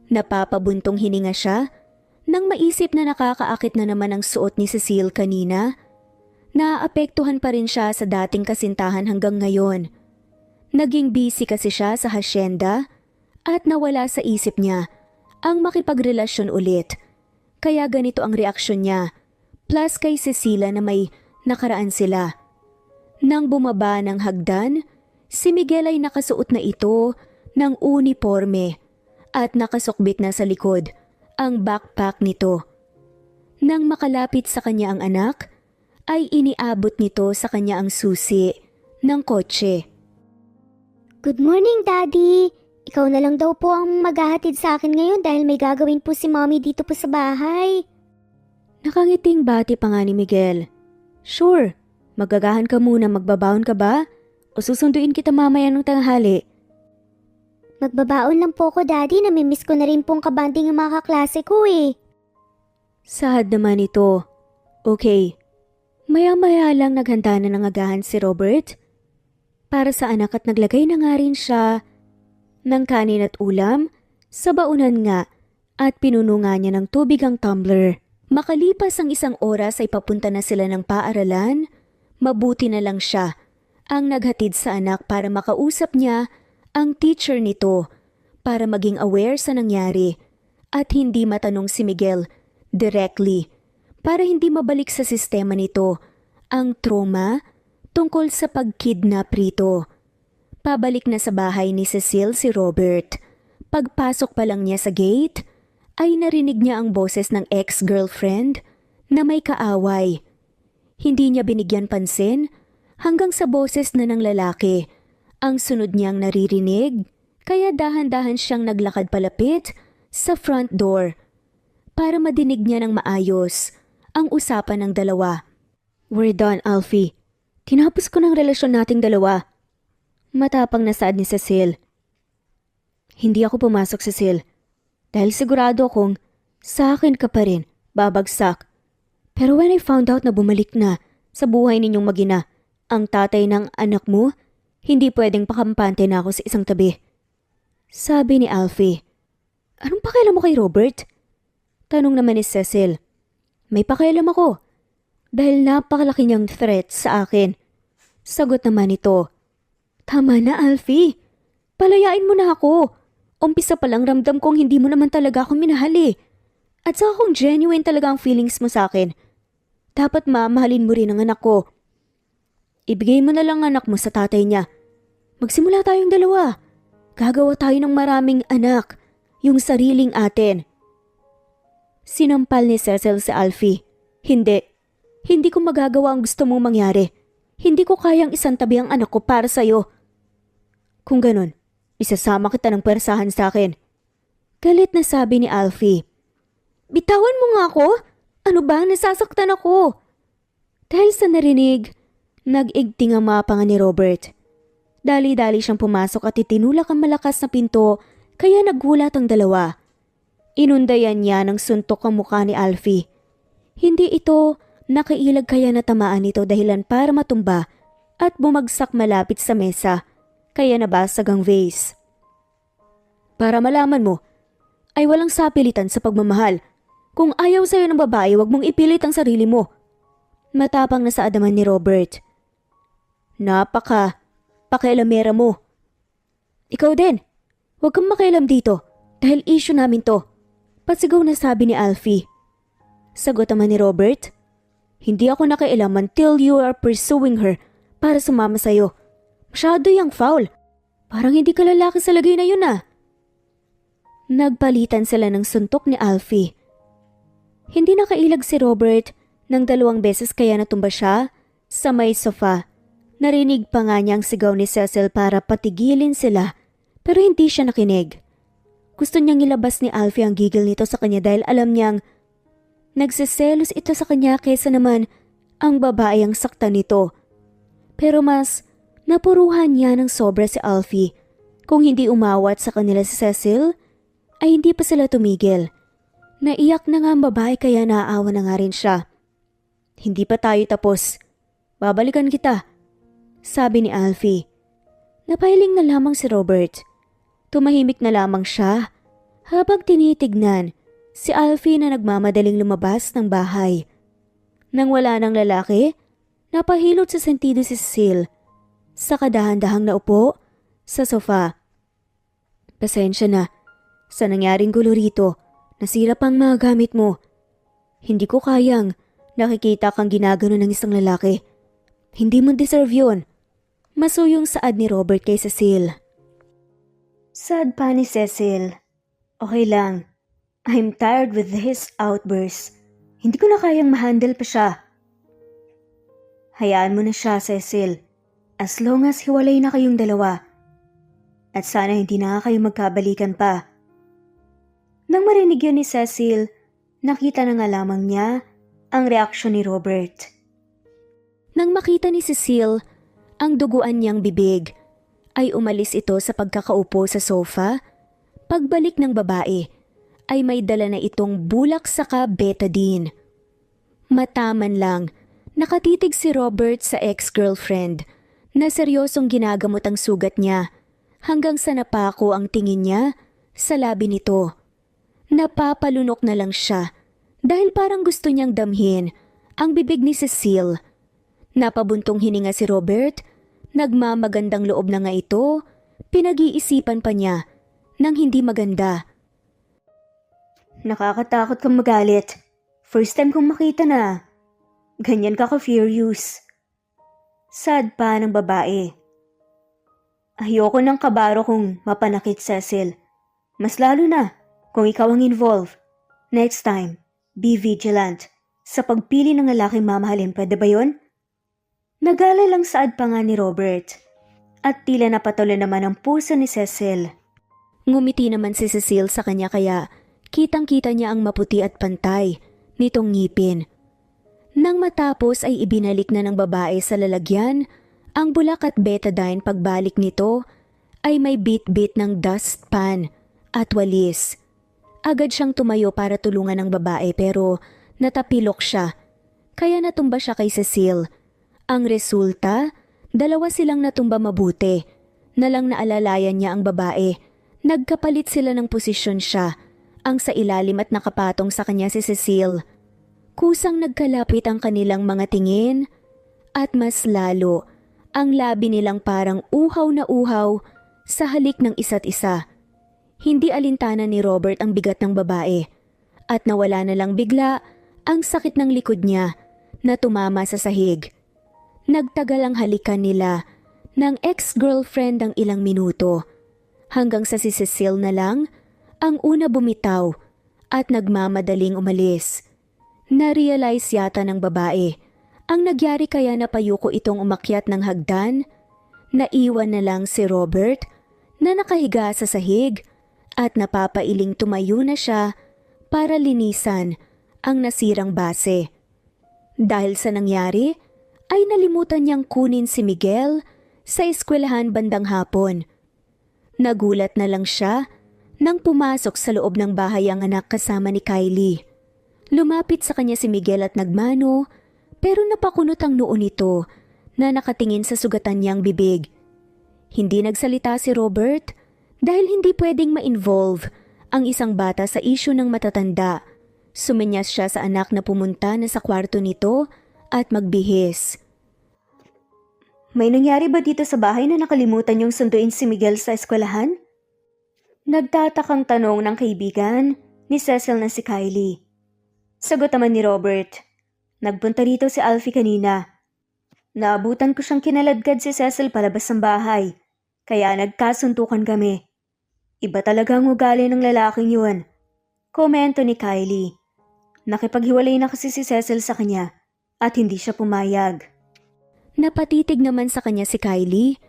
Napapabuntong hininga siya nang maisip na nakakaakit na naman ang suot ni Cecile kanina. Naaapektuhan pa rin siya sa dating kasintahan hanggang ngayon. Naging busy kasi siya sa hasyenda at nawala sa isip niya ang makipagrelasyon ulit. Kaya ganito ang reaksyon niya, plus kay Cecilia na may nakaraan sila. Nang bumaba ng hagdan, si Miguel ay nakasuot na ito ng uniforme at nakasukbit na sa likod ang backpack nito. Nang makalapit sa kanya ang anak, ay iniabot nito sa kanya ang susi ng kotse. Good morning, Daddy! Ikaw na lang daw po ang maghahatid sa akin ngayon dahil may gagawin po si Mommy dito po sa bahay. Nakangiting bati pa nga ni Miguel. Sure, magagahan ka muna, magbabaon ka ba? O susunduin kita mamaya ng tanghali? Magbabaon lang po ko, Daddy. Namimiss ko na rin pong kabanding ang mga kaklase ko eh. Sad naman ito. Okay. Maya-maya lang naghanda na ng agahan si Robert para sa anak at naglagay na nga rin siya ng kanin at ulam sa baunan nga at pinuno nga niya ng tubig ang tumbler. Makalipas ang 1 oras ay papunta na sila ng paaralan. Mabuti na lang siya ang naghatid sa anak para makausap niya ang teacher nito para maging aware sa nangyari at hindi matanong si Miguel directly para hindi mabalik sa sistema nito ang trauma tungkol sa pagkidnap rito. Pabalik na sa bahay ni Cecile si Robert Pagpasok pa lang niya sa gate, ay narinig niya ang boses ng ex-girlfriend na may kaaway. Hindi niya binigyan pansin hanggang sa boses na ng lalaki. Ang sunod niyang naririnig, kaya dahan-dahan siyang naglakad palapit sa front door para madinig niya ng maayos ang usapan ng dalawa. "We're done, Alfie. Tinapos ko ng relasyon nating dalawa." Matapang na saad ni Cecil. "Hindi ako pumasok, Cecil. Dahil sigurado akong sa akin ka pa rin, babagsak. Pero when I found out na bumalik na sa buhay ninyong mag-ina ang tatay ng anak mo, hindi pwedeng pakampante na ako sa isang tabi." Sabi ni Alfie. "Anong pakialam mo kay Robert?" Tanong naman ni Cecil. "May pakialam ako. Dahil napakalaki niyang threat sa akin." Sagot naman ito. "Tama na, Alfie. Palayain mo na ako. Umpisa pa lang ramdam kong hindi mo naman talaga ako minahal eh. At saka kung genuine talaga ang feelings mo sa akin, dapat mamahalin mo rin ang anak ko. Ibigay mo na lang ang anak mo sa tatay niya. Magsimula tayong dalawa. Gagawa tayo ng maraming anak, yung sariling atin." Sinampal ni Cecil sa Alfie. "Hindi. Hindi ko magagawa ang gusto mong mangyari. Hindi ko kayang isantabi ang anak ko para sa'yo. Kung ganun, isasama kita ng pwersahan sa akin." Galit na sabi ni Alfie. "Bitawan mo nga ako? Ano ba? Nasasaktan ako." Dahil sa narinig, nag-igting ang mga panga ni Robert. Dali-dali siyang pumasok at itinulak ang malakas na pinto, kaya naggulat ang dalawa. Inundayan niya ng suntok ang mukha ni Alfie. Hindi ito nakailag kaya natamaan ito dahilan para matumba at bumagsak malapit sa mesa, kaya nabasag ang vase. "Para malaman mo, ay walang sapilitan sa pagmamahal. Kung ayaw sa'yo ng babae, wag mong ipilit ang sarili mo." Matapang na sa adaman ni Robert. "Pakialamera mo." "Ikaw din. Huwag kang makialam dito dahil issue namin to." Pasigaw na sabi ni Alfie. Sagot naman ni Robert. "Hindi ako nakialam until you are pursuing her para sumama sa'yo. Masyado yung foul. Parang hindi ka lalaki sa lagay na yun ah." Nagpalitan sila ng suntok ni Alfie. Hindi nakailag si Robert ng 2 beses kaya natumba siya sa may sofa. Narinig pa nga niya ang sigaw ni Cecil para patigilin sila, pero hindi siya nakinig. Gusto niyang ilabas ni Alfie ang gigil nito sa kanya dahil alam niyang nagsiselos ito sa kanya kaysa naman ang babae ang saktan nito. Pero mas napuruhan niya ng sobra si Alfie. Kung hindi umawat sa kanila si Cecil, ay hindi pa sila tumigil. Naiyak na nga ang babae kaya naaawa na nga rin siya. "Hindi pa tayo tapos. Babalikan kita," sabi ni Alfie. Napahiling na lamang si Robert. Tumahimik na lamang siya habang tinitignan si Alfie na nagmamadaling lumabas ng bahay. Nang wala ng lalaki, napahilot sa sentido si Cecil. Sa kadahan-dahang naupo sa sofa. "Pasensya na sa nangyaring gulo rito. Nasira pang mga gamit mo. Hindi ko kayang nakikita kang ginagano ng isang lalaki. Hindi mo deserve yun." Masuyong saad ni Robert kay Cecil. Saad pa ni Cecil. "Okay lang. I'm tired with his outbursts. Hindi ko na kayang ma-handle pa siya." "Hayaan mo na siya, Cecil. As long as hiwalay na kayong dalawa. At sana hindi na kayo magkabalikan pa." Nang marinig yun ni Cecil, nakita na nga lamang niya ang reaksyon ni Robert. Nang makita ni Cecil ang duguan niyang bibig, ay umalis ito sa pagkakaupo sa sofa. Pagbalik ng babae, ay may dala na itong bulak saka betadine. Mataman lang, nakatitig si Robert sa ex-girlfriend na seryosong ginagamot ang sugat niya hanggang sa napako ang tingin niya sa labi nito. Napapalunok na lang siya dahil parang gusto niyang damhin ang bibig ni Cecil. Napabuntong hininga si Robert, nagmamagandang loob na nga ito, pinag-iisipan pa niya ng hindi maganda. "Nakakatakot kang magalit. First time kong makita na ganyan ka ka-furious." Sad pa ng babae. "Ayoko ng kabaro kong mapanakit, Cecil. Mas lalo na kung ikaw ang involved. Next time, be vigilant. Sa pagpili ng lalaking mamahalin, pwede ba yun? Nagala lang saad pa nga ni Robert. At tila napatuloy naman ang puso ni Cecil. Ngumiti naman si Cecil sa kanya kaya kitang-kita niya ang maputi at pantay nitong ngipin. Nang matapos ay ibinalik na ng babae sa lalagyan ang bulak at betadine. Pagbalik nito ay may bit-bit ng dustpan at walis. Agad siyang tumayo para tulungan ang babae pero natapilok siya. Kaya natumba siya kay Cecil. Ang resulta, dalawa silang natumba mabuti. Nalang naalalayan niya ang babae. Nagkapalit sila ng posisyon siya. Ang sa ilalim at nakapatong sa kanya si Cecil. Kusang nagkalapit ang kanilang mga tingin at mas lalo ang labi nilang parang uhaw na uhaw sa halik ng isa't isa. Hindi alintana ni Robert ang bigat ng babae at nawala na lang bigla ang sakit ng likod niya na tumama sa sahig. Nagtagal ang halikan nila ng ex-girlfriend ang ilang minuto hanggang sa si Cecil na lang ang una bumitaw at nagmamadaling umalis. Na-realize yata ng babae ang nagyari kaya napayuko itong umakyat ng hagdan. Naiwan na lang si Robert na nakahiga sa sahig at napapailing tumayo na siya para linisan ang nasirang base. Dahil sa nangyari ay nalimutan niyang kunin si Miguel sa eskwelahan bandang hapon. Nagulat na lang siya nang pumasok sa loob ng bahay ang anak kasama ni Kylie. Lumapit sa kanya si Miguel at nagmano pero napakunot ang noo nito na nakatingin sa sugatan niyang bibig. Hindi nagsalita si Robert dahil hindi pwedeng ma-involve ang isang bata sa isyu ng matatanda. Sumenyas siya sa anak na pumunta na sa kwarto nito at magbihis. May nangyari ba dito sa bahay na nakalimutan niyong sunduin si Miguel sa eskwelahan? Nagtatakang tanong ng kaibigan ni Cecil na si Kylie. Sagot naman ni Robert. Nagpunta rito si Alfie kanina. Naabutan ko siyang kinaladkad si Cecil palabas ng bahay, kaya nagkasuntukan kami. Iba talaga ang ugali ng lalaking yun. Komento ni Kylie. Nakipaghiwalay na kasi si Cecil sa kanya at hindi siya pumayag. Napatitig naman sa kanya si Kylie.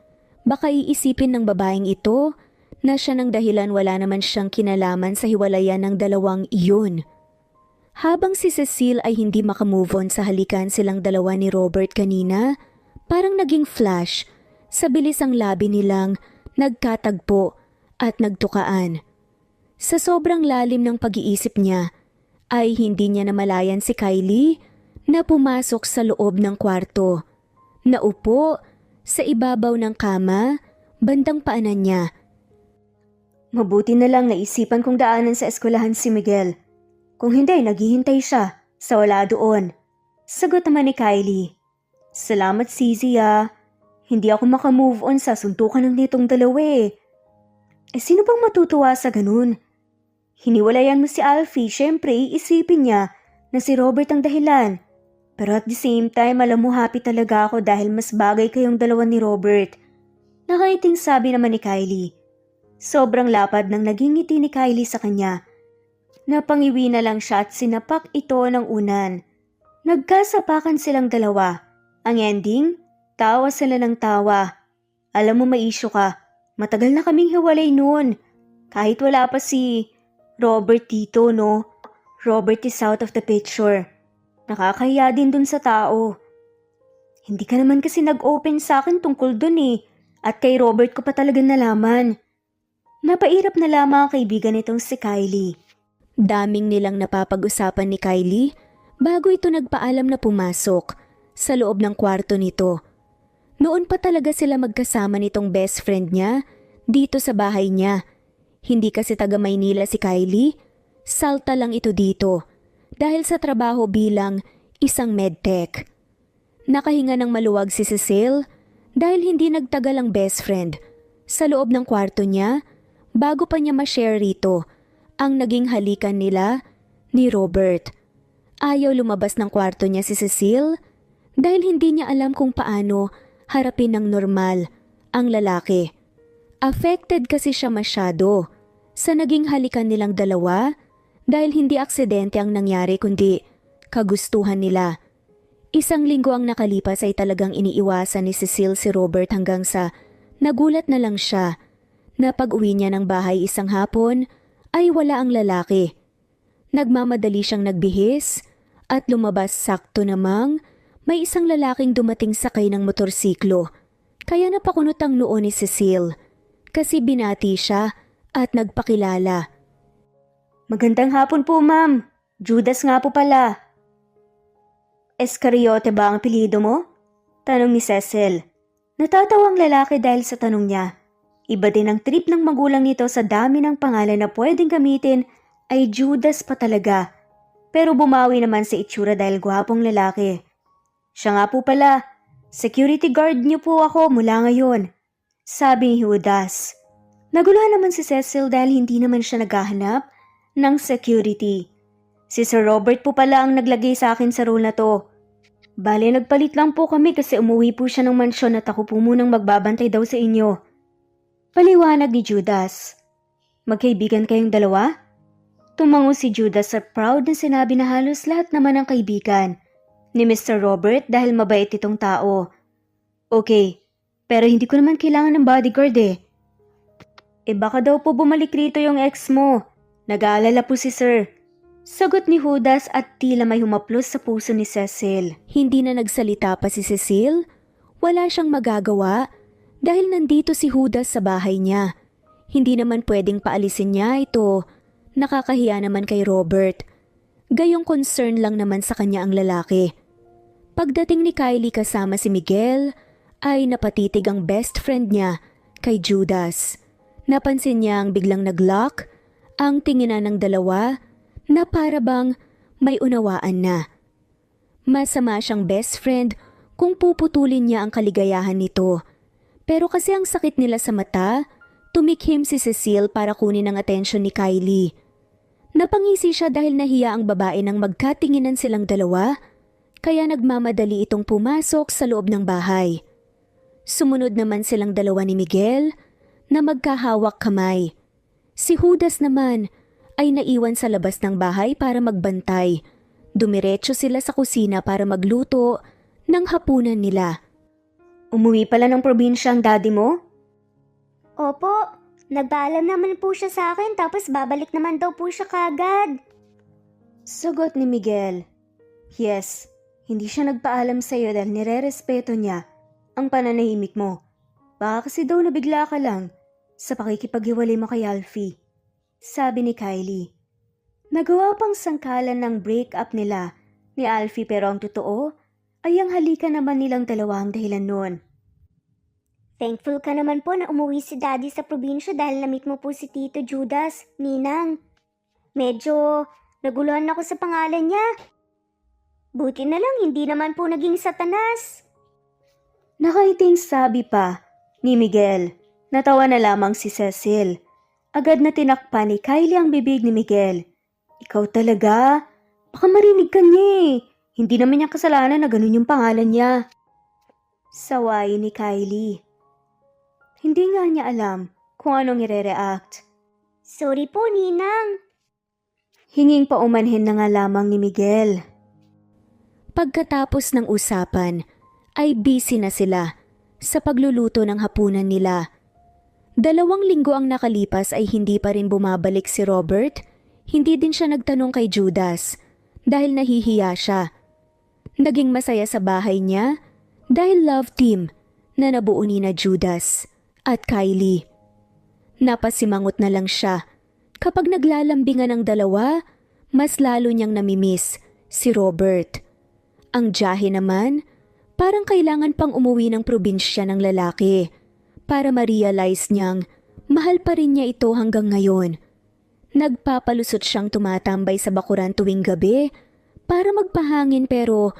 Baka iisipin ng babaeng ito na siya ng dahilan wala naman siyang kinalaman sa hiwalayan ng dalawang iyon. Habang si Cecil ay hindi makamove on sa halikan silang dalawa ni Robert kanina, parang naging flash sa bilis ang labi nilang nagkatagpo at nagtukaan. Sa sobrang lalim ng pag-iisip niya, ay hindi niya namalayan si Kylie na pumasok sa loob ng kwarto. Naupo sa ibabaw ng kama, bandang paanan niya. Mabuti na lang naisipan kong daanan sa eskwelahan si Miguel. Kung hindi, naghihintay siya sa wala doon. Sagot naman ni Kylie. Salamat Sisi ah. Hindi ako makamove on sa suntukan ng nitong dalawa eh. Sino bang matutuwa sa ganun? Hiniwalayan mo si Alfie, syempre iisipin niya na si Robert ang dahilan. Pero at the same time, alam mo happy talaga ako dahil mas bagay kayong dalawa ni Robert. Nakaiting sabi naman ni Kylie. Sobrang lapad ng naging ngiti ni Kylie sa kanya. Napangiwi na lang siya at sinapak ito ng unan. Nagkasapakan silang dalawa. Ang ending, tawa sila ng tawa. Alam mo may issue ka, matagal na kaming hiwalay noon. Kahit wala pa si Robert dito no. Robert is out of the picture. Nakakahiya din dun sa tao. Hindi ka naman kasi nag-open sa akin tungkol dun eh. At kay Robert ko pa talaga nalaman. Napairap na lamang ang kaibigan nitong si Kylie. Daming nilang napapag-usapan ni Kylie bago ito nagpaalam na pumasok sa loob ng kwarto nito. Noon pa talaga sila magkasama nitong best friend niya dito sa bahay niya. Hindi kasi taga Maynila si Kylie. Salta lang ito dito. Dahil sa trabaho bilang isang medtech. Nakahinga ng maluwag si Cecil dahil hindi nagtagal ang best friend sa loob ng kwarto niya bago pa niya ma-share rito ang naging halikan nila ni Robert. Ayaw lumabas ng kwarto niya si Cecil dahil hindi niya alam kung paano harapin ng normal ang lalaki. Affected kasi siya masyado sa naging halikan nilang dalawa dahil hindi aksidente ang nangyari kundi kagustuhan nila. Isang linggo ang nakalipas ay talagang iniiwasan ni Cecile si Robert hanggang sa nagulat na lang siya na pag-uwi niya ng bahay isang hapon ay wala ang lalaki. Nagmamadali siyang nagbihis at lumabas sakto namang may isang lalaking dumating sakay ng motorsiklo. Kaya napakunot ang noo ni Cecile kasi binati siya at nagpakilala. Magandang hapon po, ma'am. Judas nga po pala. Escariote ba ang apelyido mo? Tanong ni Cecil. Natatawang lalaki dahil sa tanong niya. Iba din ang trip ng magulang nito sa dami ng pangalan na pwedeng gamitin ay Judas pa talaga. Pero bumawi naman sa itsura dahil gwapong lalaki. Siya nga po pala, security guard niyo po ako mula ngayon, sabi ni Judas. Naguluhan naman si Cecil dahil hindi naman siya naghahanap ng security. Si Sir Robert po pala ang naglagay sa akin sa role na to. Bale, nagpalit lang po kami kasi umuwi po siya ng mansyon at ako po munang magbabantay daw sa inyo. Paliwanag ni Judas. Magkaibigan kayong dalawa? Tumango si Judas at proud na sinabi na halos lahat naman ang kaibigan ni Mr. Robert dahil mabait itong tao. Okay, pero hindi ko naman kailangan ng bodyguard eh. Baka daw po bumalik rito yung ex mo. Nag-aalala po si Sir. Sagot ni Judas at tila may humaplos sa puso ni Cecil. Hindi na nagsalita pa si Cecile. Wala siyang magagawa dahil nandito si Judas sa bahay niya. Hindi naman pwedeng paalisin niya ito. Nakakahiya naman kay Robert. Gayong concern lang naman sa kanya ang lalaki. Pagdating ni Kylie kasama si Miguel, ay napatitig ang best friend niya kay Judas. Napansin niya ang biglang nag-lock, ang tinginan ng dalawa na para bang may unawaan na. Masama siyang best friend kung puputulin niya ang kaligayahan nito. Pero kasi ang sakit nila sa mata, tumikhim si Cecile para kunin ang atensyon ni Kylie. Napangisi siya dahil nahiya ang babae nang magkatinginan silang dalawa, kaya nagmamadali itong pumasok sa loob ng bahay. Sumunod naman silang dalawa ni Miguel na magkahawak kamay. Si Judas naman ay naiwan sa labas ng bahay para magbantay. Dumiretso sila sa kusina para magluto ng hapunan nila. Umuwi pala ng probinsya ang daddy mo? Opo, nagpaalam naman po siya sa akin tapos babalik naman daw po siya kagad. Sagot ni Miguel. Yes, hindi siya nagpaalam sa iyo dahil nire-respeto niya ang pananahimik mo. Baka kasi daw nabigla ka lang sa pakikipaghiwalay mo kay Alfie, sabi ni Kylie. Nagawa pang sangkalan ng break-up nila ni Alfie pero ang totoo ay ang halikan naman nilang dalawa ang dahilan noon. Thankful ka naman po na umuwi si Daddy sa probinsya dahil na-meet mo po si Tito Judas, Ninang. Medyo naguluhan ako sa pangalan niya. Buti na lang hindi naman po naging Satanas. Nakaiting sabi pa ni Miguel. Natawa na lamang si Cecil. Agad na tinakpan ni Kylie ang bibig ni Miguel. Ikaw talaga? Baka marinig ka niya eh. Hindi naman niya kasalanan na ganun yung pangalan niya. Sawayin ni Kylie. Hindi nga niya alam kung anong ire-react. Sorry po, Ninang. Hinging paumanhin na nga lamang ni Miguel. Pagkatapos ng usapan, ay busy na sila sa pagluluto ng hapunan nila. 2 linggo ang nakalipas ay hindi pa rin bumabalik si Robert. Hindi din siya nagtanong kay Judas dahil nahihiya siya. Naging masaya sa bahay niya dahil love team na nabuo ni na Judas at Kylie. Napasimangot na lang siya. Kapag naglalambingan ang dalawa, mas lalo niyang namimiss si Robert. Ang Jahe naman, parang kailangan pang umuwi ng probinsya ng lalaki para ma-realize niyang mahal pa rin niya ito hanggang ngayon. Nagpapalusot siyang tumatambay sa bakuran tuwing gabi para magpahangin pero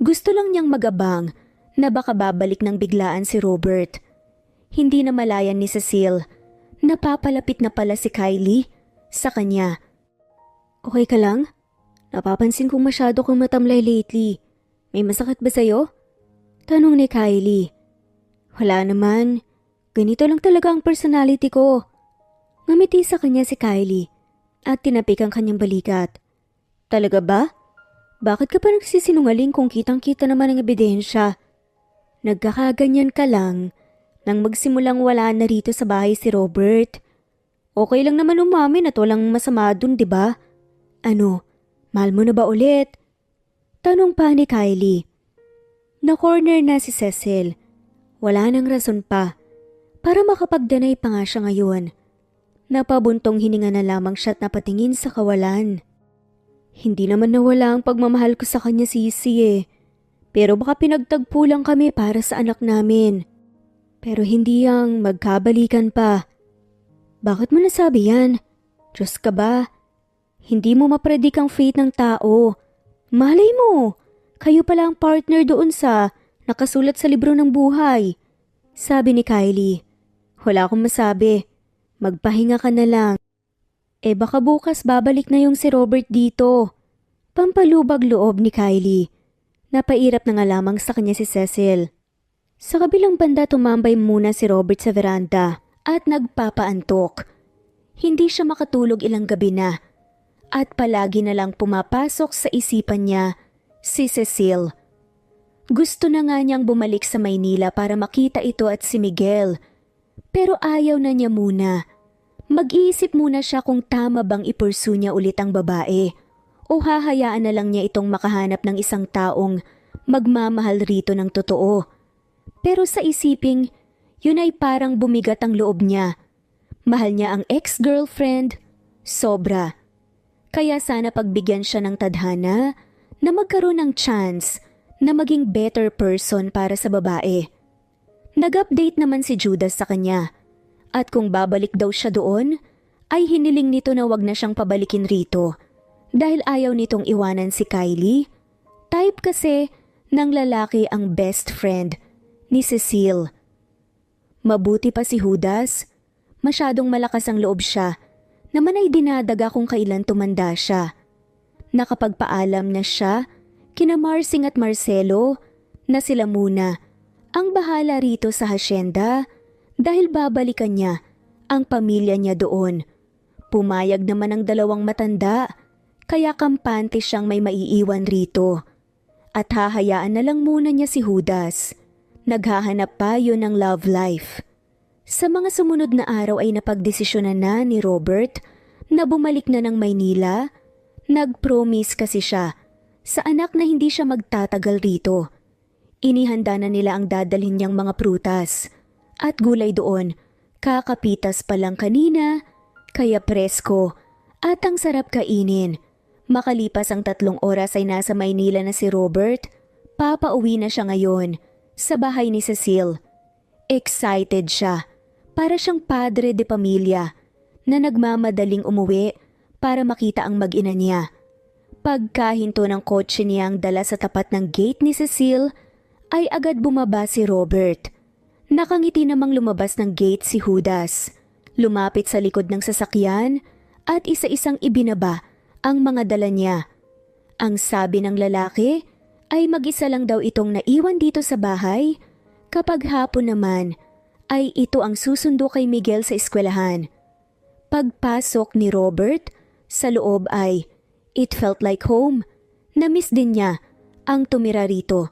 gusto lang niyang magabang na baka babalik ng biglaan si Robert. Hindi na malayan ni Cecile. Napapalapit na pala si Kylie sa kanya. Okay ka lang? Napapansin kong masyado kang matamlay lately. May masakit ba sa'yo? Tanong ni Kylie. Wala naman. Ganito lang talaga ang personality ko. Ngumiti sa kanya si Kylie at tinapik ang kanyang balikat. Talaga ba? Bakit ka pa nagsisinungaling kung kitang-kita naman ang ebidensya? Nagkakaganyan ka lang nang magsimulang wala na rito sa bahay si Robert. Okay lang naman umamin at walang masama dun, di ba? Ano, mahal mo na ba ulit? Tanong pa ni Kylie. Na-corner na si Cecil. Wala nang rason pa para makapagdanay pa nga siya ngayon. Napabuntong hininga na lamang siya at napatingin sa kawalan. Hindi naman nawala ang pagmamahal ko sa kanya, Sisi eh. Pero baka pinagtagpo lang kami para sa anak namin. Pero hindi ang magkabalikan pa. Bakit mo nasabi yan? Diyos ka ba? Hindi mo mapredik ang fate ng tao. Malay mo, kayo pala ang partner doon sa nakasulat sa libro ng buhay. Sabi ni Kylie. Wala akong masabi. Magpahinga ka na lang. Baka bukas babalik na yung si Robert dito. Pampalubag loob ni Kylie. Napairap na nga lamang sa kanya si Cecil. Sa kabilang banda tumambay muna si Robert sa veranda at nagpapaantok. Hindi siya makatulog ilang gabi na at palagi na lang pumapasok sa isipan niya si Cecil. Gusto na nga niyang bumalik sa Maynila para makita ito at si Miguel. Pero ayaw na niya muna. Mag-iisip muna siya kung tama bang ipursu niya ulit ang babae o hahayaan na lang niya itong makahanap ng isang taong magmamahal rito ng totoo. Pero sa isiping, yun ay parang bumigat ang loob niya. Mahal niya ang ex-girlfriend, sobra. Kaya sana pagbigyan siya ng tadhana na magkaroon ng chance na maging better person para sa babae. Nag-update naman si Judas sa kanya at kung babalik daw siya doon, ay hiniling nito na wag na siyang pabalikin rito dahil ayaw nitong iwanan si Kylie. Type kasi ng lalaki ang best friend ni Cecile. Mabuti pa si Judas, masyadong malakas ang loob siya naman ay dinadaga kung kailan tumanda siya. Nakapagpaalam na siya kina Marsing at Marcelo na sila muna ang bahala rito sa hasyenda dahil babalikan niya ang pamilya niya doon. Pumayag naman ang dalawang matanda kaya kampante siyang may maiiwan rito. At hahayaan na lang muna niya si Judas. Naghahanap pa yun ng love life. Sa mga sumunod na araw ay napagdesisyonan na ni Robert na bumalik na ng Maynila. Nag-promise kasi siya sa anak na hindi siya magtatagal rito. Inihanda na nila ang dadalhin niyang mga prutas at gulay doon. Kakapitas pa lang kanina, kaya presko at ang sarap kainin. Makalipas ang 3 oras ay nasa Maynila na si Robert. Papauwi na siya ngayon sa bahay ni Cecile. Excited siya. Para siyang padre de pamilya na nagmamadaling umuwi para makita ang mag-ina niya. Pagkahinto ng kotse niyang dala sa tapat ng gate ni Cecile, ay agad bumaba si Robert. Nakangiti namang lumabas ng gate si Judas. Lumapit sa likod ng sasakyan at isa-isang ibinaba ang mga dala niya. Ang sabi ng lalaki ay mag-isa lang daw itong naiwan dito sa bahay. Kapag hapon naman ay ito ang susundo kay Miguel sa eskwelahan. Pagpasok ni Robert sa loob ay it felt like home. Na-miss din niya ang tumira rito.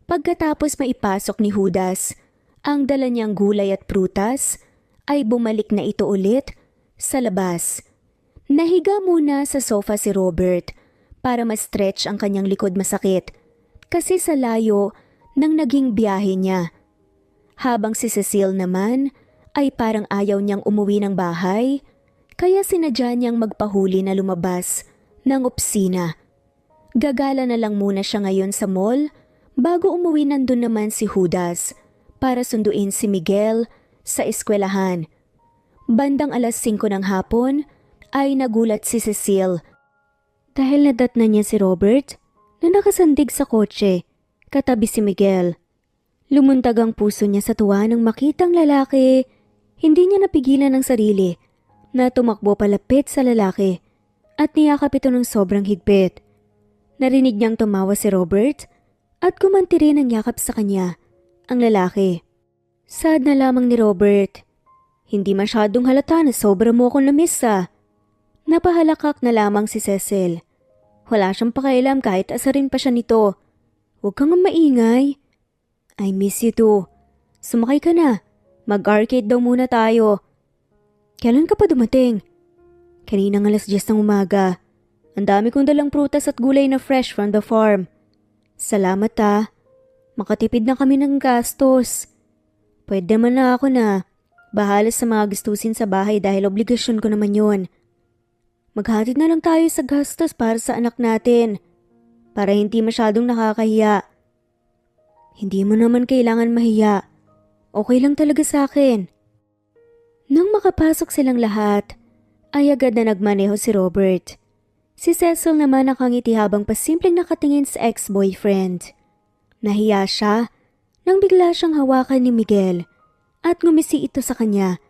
Pagkatapos maipasok ni Judas ang dala niyang gulay at prutas ay bumalik na ito ulit sa labas. Nahiga muna sa sofa si Robert para ma-stretch ang kanyang likod masakit kasi sa layo ng naging biyahe niya. Habang si Cecile naman ay parang ayaw niyang umuwi ng bahay kaya sinadya niyang magpahuli na lumabas ng opisina. Gagala na lang muna siya ngayon sa mall bago umuwi. Nandun naman si Judas para sunduin si Miguel sa eskwelahan. Bandang 5:00 ng hapon ay nagulat si Cecile dahil nadatnan niya si Robert na nakasandig sa kotse katabi si Miguel. Lumuntag ang puso niya sa tuwa nang makitang lalaki. Hindi niya napigilan ang sarili na tumakbo palapit sa lalaki at niyakap ito ng sobrang higpit. Narinig niyang tumawa si Robert at gumanti rin ang yakap sa kanya ang lalaki. Sad na lamang ni Robert. Hindi masyadong halata na sobra mo akong namiss ah. Napahalakak na lamang si Cecil. Wala siyang pakialam kahit asarin pa siya nito. Huwag kang maingay. I miss you too. Sumakay ka na. Mag-arcade daw muna tayo. Kailan ka pa dumating? Kaninang 10:00 ng umaga. Ang dami kong dalang prutas at gulay na fresh from the farm. Salamat ah. Makatipid na kami ng gastos. Pwede naman na ako na. Bahala sa mga gastusin sa bahay dahil obligasyon ko naman yun. Maghatid na lang tayo sa gastos para sa anak natin. Para hindi masyadong nakakahiya. Hindi mo naman kailangan mahiya. Okay lang talaga sa akin. Nang makapasok silang lahat, ay agad na nagmaneho si Robert. Si Cecil naman nakangiti habang pasimpleng nakatingin sa ex-boyfriend. Nahiya siya nang bigla siyang hawakan ni Miguel at ngumisi ito sa kanya.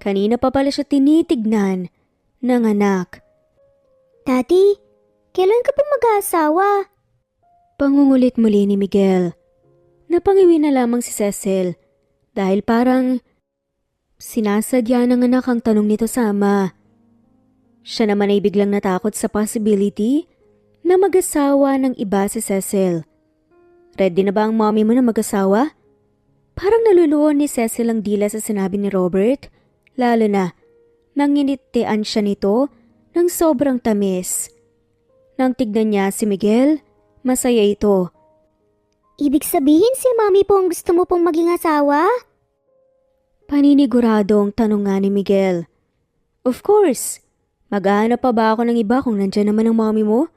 Kanina pa pala siya tinitignan ng anak. Daddy, kailan ka pa mag-aasawa? Pangungulit muli ni Miguel. Napangiwi na lamang si Cecil dahil parang sinasadya ng anak ang tanong nito sa ama. Siya naman ay biglang natakot sa possibility na mag-asawa ng iba si Cecil. Ready na ba ang mommy mo na mag-asawa? Parang naluluon ni Cecil ang dila sa sinabi ni Robert, lalo na nang nginitian siya nito ng sobrang tamis. Nang tignan niya si Miguel, masaya ito. Ibig sabihin si mommy po ang gusto mo pong maging asawa? Paniniguradong tanong nga ni Miguel. Of course. Maghahanap pa ba ako ng iba kung nandyan naman ang mommy mo?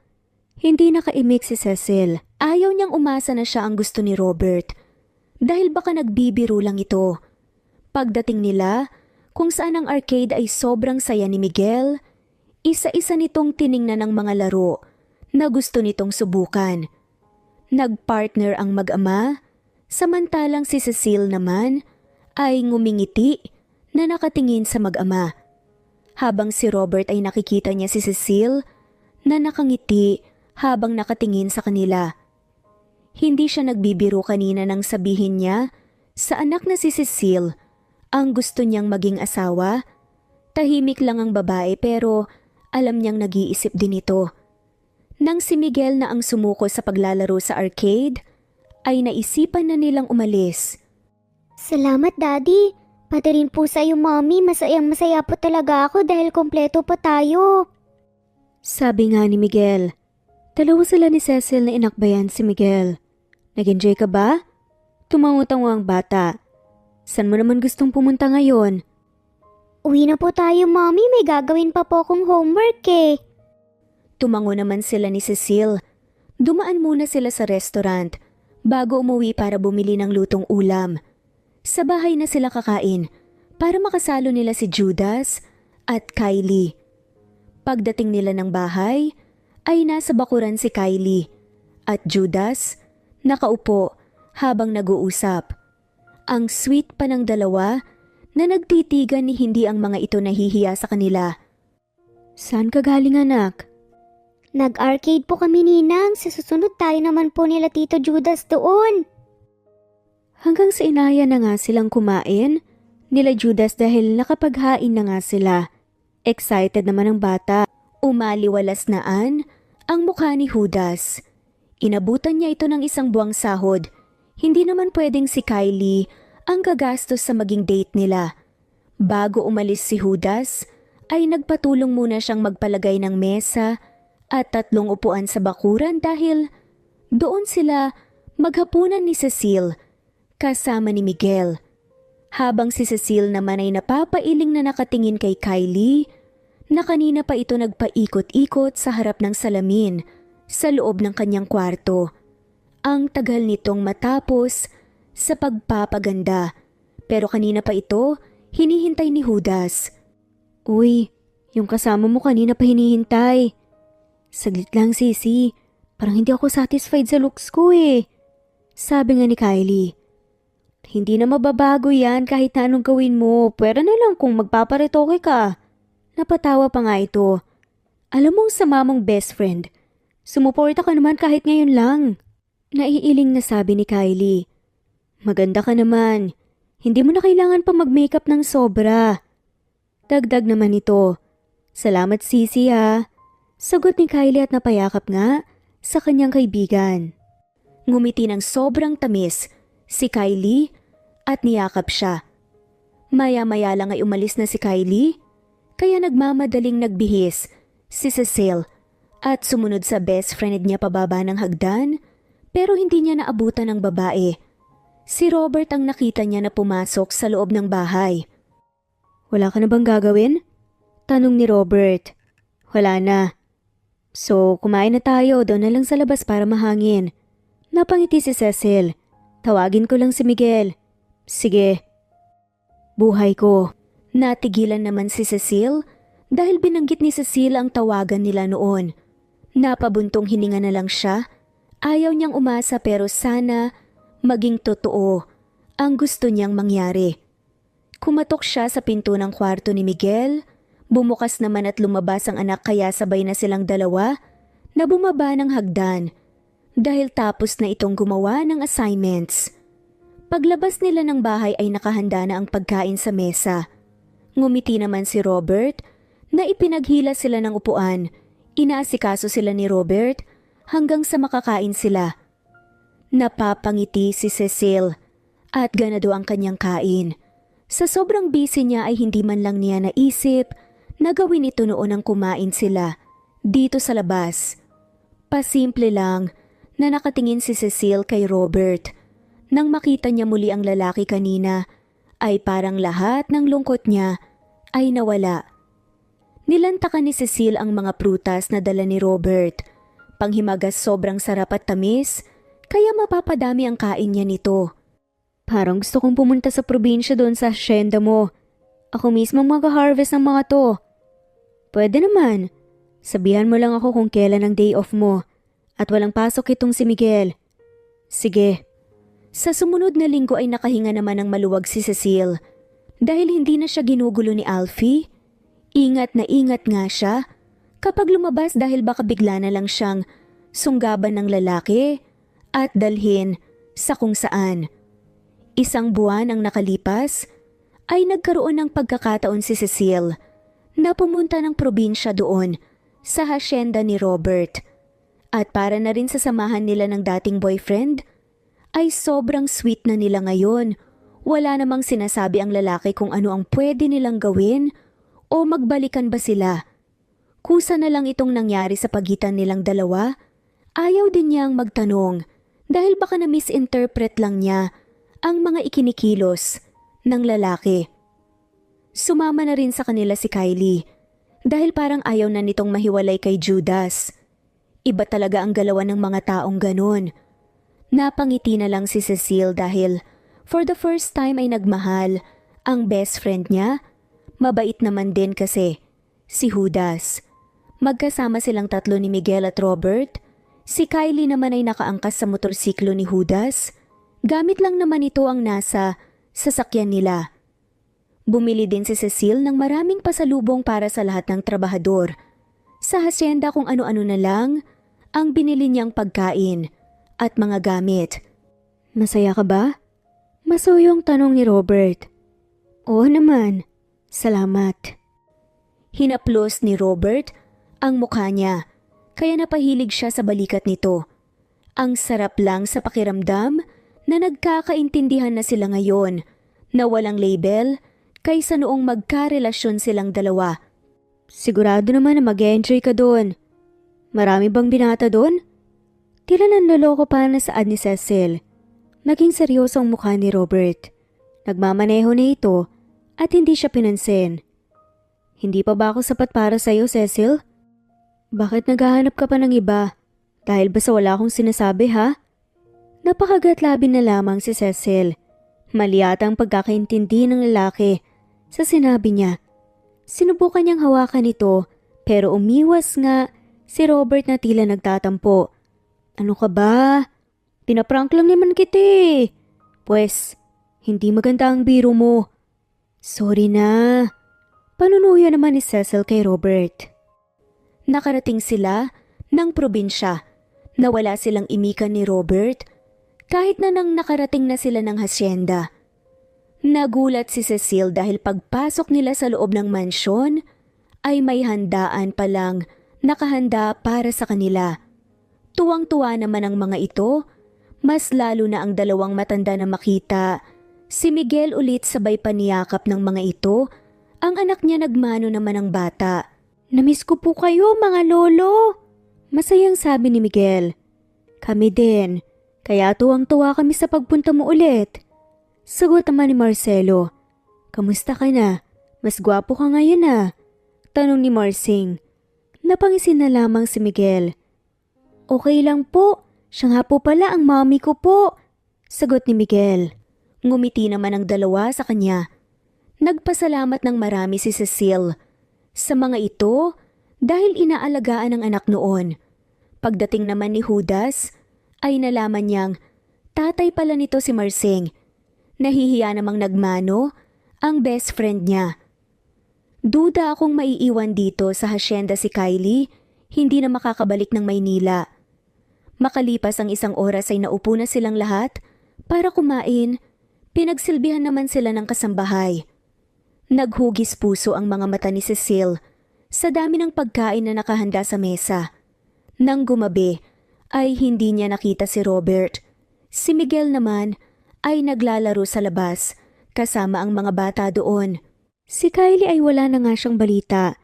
Hindi nakaimik si Cecil. Ayaw niyang umasa na siya ang gusto ni Robert. Dahil baka nagbibiro lang ito. Pagdating nila, kung saan ang arcade ay sobrang saya ni Miguel, isa-isa nitong tiningnan ang mga laro na gusto nitong subukan. Nagpartner ang mag-ama, samantalang si Cecil naman ay ngumingiti na nakatingin sa mag-ama. Habang si Robert ay nakikita niya si Cecil na nakangiti habang nakatingin sa kanila. Hindi siya nagbibiro kanina nang sabihin niya sa anak na si Cecil ang gusto niyang maging asawa. Tahimik lang ang babae pero alam niyang nag-iisip din ito. Nang si Miguel na ang sumuko sa paglalaro sa arcade, ay naisipan na nilang umalis. Salamat, Daddy. Pati rin po sa iyo, Mommy. Masayang masaya po talaga ako dahil kompleto pa tayo. Sabi nga ni Miguel. Dalawa sila ni Cecil na inakbayan si Miguel. Nag-enjoy ka ba? Tumangutang ang bata. San mo naman gustong pumunta ngayon? Uwi na po tayo, Mommy. May gagawin pa po akong homework eh. Tumango naman sila ni Cecil. Dumaan muna sila sa restaurant bago umuwi para bumili ng lutong ulam. Sa bahay na sila kakain para makasalo nila si Judas at Kylie. Pagdating nila ng bahay, ay nasa bakuran si Kylie at Judas nakaupo habang nag-uusap. Ang sweet pa ng dalawa na nagtitigan ni hindi ang mga ito nahihiya sa kanila. Saan ka galing anak? Nag-arcade po kami, Ninang. Sa susunod tayo naman po nila Tito Judas doon. Hanggang sa inaya na nga silang kumain nila Judas dahil nakapaghain na nga sila. Excited naman ang bata. Umaliwalas naan ang mukha ni Judas. Inabutan niya ito ng isang buwang sahod. Hindi naman pwedeng si Kylie ang gagastos sa maging date nila. Bago umalis si Judas, ay nagpatulong muna siyang magpalagay ng mesa at 3 upuan sa bakuran dahil doon sila maghapunan ni Cecil kasama ni Miguel. Habang si Cecil naman ay napapailing na nakatingin kay Kylie na kanina pa ito nagpaikot-ikot sa harap ng salamin sa loob ng kanyang kwarto. Ang tagal nitong matapos sa pagpapaganda pero kanina pa ito hinihintay ni Judas. Uy, yung kasama mo kanina pa hinihintay. Saglit lang Sisi, parang hindi ako satisfied sa looks ko eh. Sabi nga ni Kylie. Hindi na mababago yan kahit na anong gawin mo. Pwera na lang kung magpaparetoke ka. Napatawa pa nga ito. Alam mong sama mong best friend. Sumuporta ka naman kahit ngayon lang. Naiiling na sabi ni Kylie. Maganda ka naman. Hindi mo na kailangan pa mag-makeup ng sobra. Dagdag naman ito. Salamat Sisi ha. Sagot ni Kylie at napayakap nga sa kanyang kaibigan. Ngumiti ng sobrang tamis si Kylie at niyakap siya. Maya-maya lang ay umalis na si Kylie, kaya nagmamadaling nagbihis si Cecile at sumunod sa best friend niya pababa ng hagdan, pero hindi niya naabutan ng babae. Si Robert ang nakita niya na pumasok sa loob ng bahay. Wala ka na bang gagawin? Tanong ni Robert. Wala na. So, kumain na tayo, doon na lang sa labas para mahangin. Napangiti si Cecil. Tawagin ko lang si Miguel. Sige. Buhay ko. Natigilan naman si Cecil dahil binanggit ni Cecil ang tawagan nila noon. Napabuntong hininga na lang siya. Ayaw niyang umasa pero sana maging totoo ang gusto niyang mangyari. Kumatok siya sa pinto ng kwarto ni Miguel. Bumukas naman at lumabas ang anak kaya sabay na silang dalawa na bumaba ng hagdan dahil tapos na itong gumawa ng assignments. Paglabas nila ng bahay ay nakahanda na ang pagkain sa mesa. Ngumiti naman si Robert na ipinaghila sila ng upuan. Inaasikaso sila ni Robert hanggang sa makakain sila. Napapangiti si Cecile at ganado ang kanyang kain. Sa sobrang busy niya ay hindi man lang niya naisip na gawin ito noon ang kumain sila dito sa labas. Pasimple lang na nakatingin si Cecile kay Robert. Nang makita niya muli ang lalaki kanina ay parang lahat ng lungkot niya ay nawala. Nilantakan ni Cecile ang mga prutas na dala ni Robert. Panghimagas sobrang sarap at tamis, kaya mapapadami ang kain niya nito. Parang gusto kong pumunta sa probinsya doon sa hacienda mo. Ako mismo mag-harvest ng mga to. Pwede naman. Sabihan mo lang ako kung kailan ang day off mo. At walang pasok itong si Miguel. Sige. Sa sumunod na linggo ay nakahinga naman ng maluwag si Cecile. Dahil hindi na siya ginugulo ni Alfie, ingat na ingat nga siya kapag lumabas dahil baka bigla na lang siyang sunggaban ng lalaki at dalhin sa kung saan. Isang buwan ang nakalipas ay nagkaroon ng pagkakataon si Cecile na pumunta ng probinsya doon sa hacienda ni Robert. At para na rin sa samahan nila ng dating boyfriend, ay sobrang sweet na nila ngayon. Wala namang sinasabi ang lalaki kung ano ang pwede nilang gawin o magbalikan ba sila. Kusa na lang itong nangyari sa pagitan nilang dalawa. Ayaw din niyang magtanong dahil baka na-misinterpret lang niya ang mga ikinikilos ng lalaki. Sumama na rin sa kanila si Kylie dahil parang ayaw na nitong mahiwalay kay Judas. Iba talaga ang galawan ng mga taong ganon. Napangiti na lang si Cecile dahil for the first time ay nagmahal ang best friend niya. Mabait naman din kasi si Judas. Magkasama silang tatlo ni Miguel at Robert. Si Kylie naman ay nakaangkas sa motorsiklo ni Judas. Gamit lang naman ito ang nasa sasakyan nila. Bumili din si Cecile ng maraming pasalubong para sa lahat ng trabahador. Sa hacienda kung ano-ano na lang ang binili niyang pagkain at mga gamit. Masaya ka ba? Masuyong tanong ni Robert. Oo naman. Salamat. Hinaplos ni Robert ang mukha niya, kaya napahilig siya sa balikat nito. Ang sarap lang sa pakiramdam na nagkakaintindihan na sila ngayon, na walang label kaysa noong magkarelasyon silang dalawa. Sigurado naman na mag-enjoy ka doon. Marami bang binata doon? Tila nanloloko pa na saad ni Cecil. Naging seryoso ang mukha ni Robert. Nagmamaneho na ito at hindi siya pinansin. Hindi pa ba ako sapat para sa'yo, Cecil? Bakit naghahanap ka pa ng iba? Dahil ba sa wala akong sinasabi, ha? Napakagatlabi na lamang si Cecil. Mali yata ang pagkakaintindi ng lalaki sa sinabi niya. Sinubukan niyang hawakan ito pero umiwas nga si Robert na tila nagtatampo. Ano ka ba? Pinaprank lang naman kita eh. Pwes, hindi maganda ang biro mo. Sorry na. Panunuyo naman ni Cecil kay Robert. Nakarating sila ng probinsya. Nawala silang imikan ni Robert kahit na nang nakarating na sila ng hacienda. Nagulat si Cecile dahil pagpasok nila sa loob ng mansyon ay may handaan palang nakahanda para sa kanila. Tuwang-tuwa naman ang mga ito, mas lalo na ang dalawang matanda na makita. Si Miguel ulit sabay paniyakap ng mga ito, ang anak niya nagmano naman ang bata. "Namiss ko po kayo mga lolo," masayang sabi ni Miguel. "Kami din, kaya tuwang-tuwa kami sa pagpunta mo ulit." Sagot naman ni Marcelo. "Kamusta ka na? Mas gwapo ka ngayon ah," tanong ni Marsing. Napangisin na lamang si Miguel. "Okay lang po, siya nga po pala ang mommy ko po," sagot ni Miguel. Ngumiti naman ang dalawa sa kanya. Nagpasalamat ng marami si Cecile sa mga ito dahil inaalagaan ng anak noon. Pagdating naman ni Judas ay nalaman niyang tatay pala nito si Marsing. Nahihiya namang nagmano ang best friend niya. "Duda akong maiiwan dito sa hasyenda si Kylie, hindi na makakabalik ng Maynila." Makalipas ang isang oras ay naupo na silang lahat para kumain. Pinagsilbihan naman sila ng kasambahay. Naghugis puso ang mga mata ni Cecile sa dami ng pagkain na nakahanda sa mesa. Nang gumabi ay hindi niya nakita si Robert. Si Miguel naman ay naglalaro sa labas kasama ang mga bata doon. Si Kylie ay wala na nga siyang balita.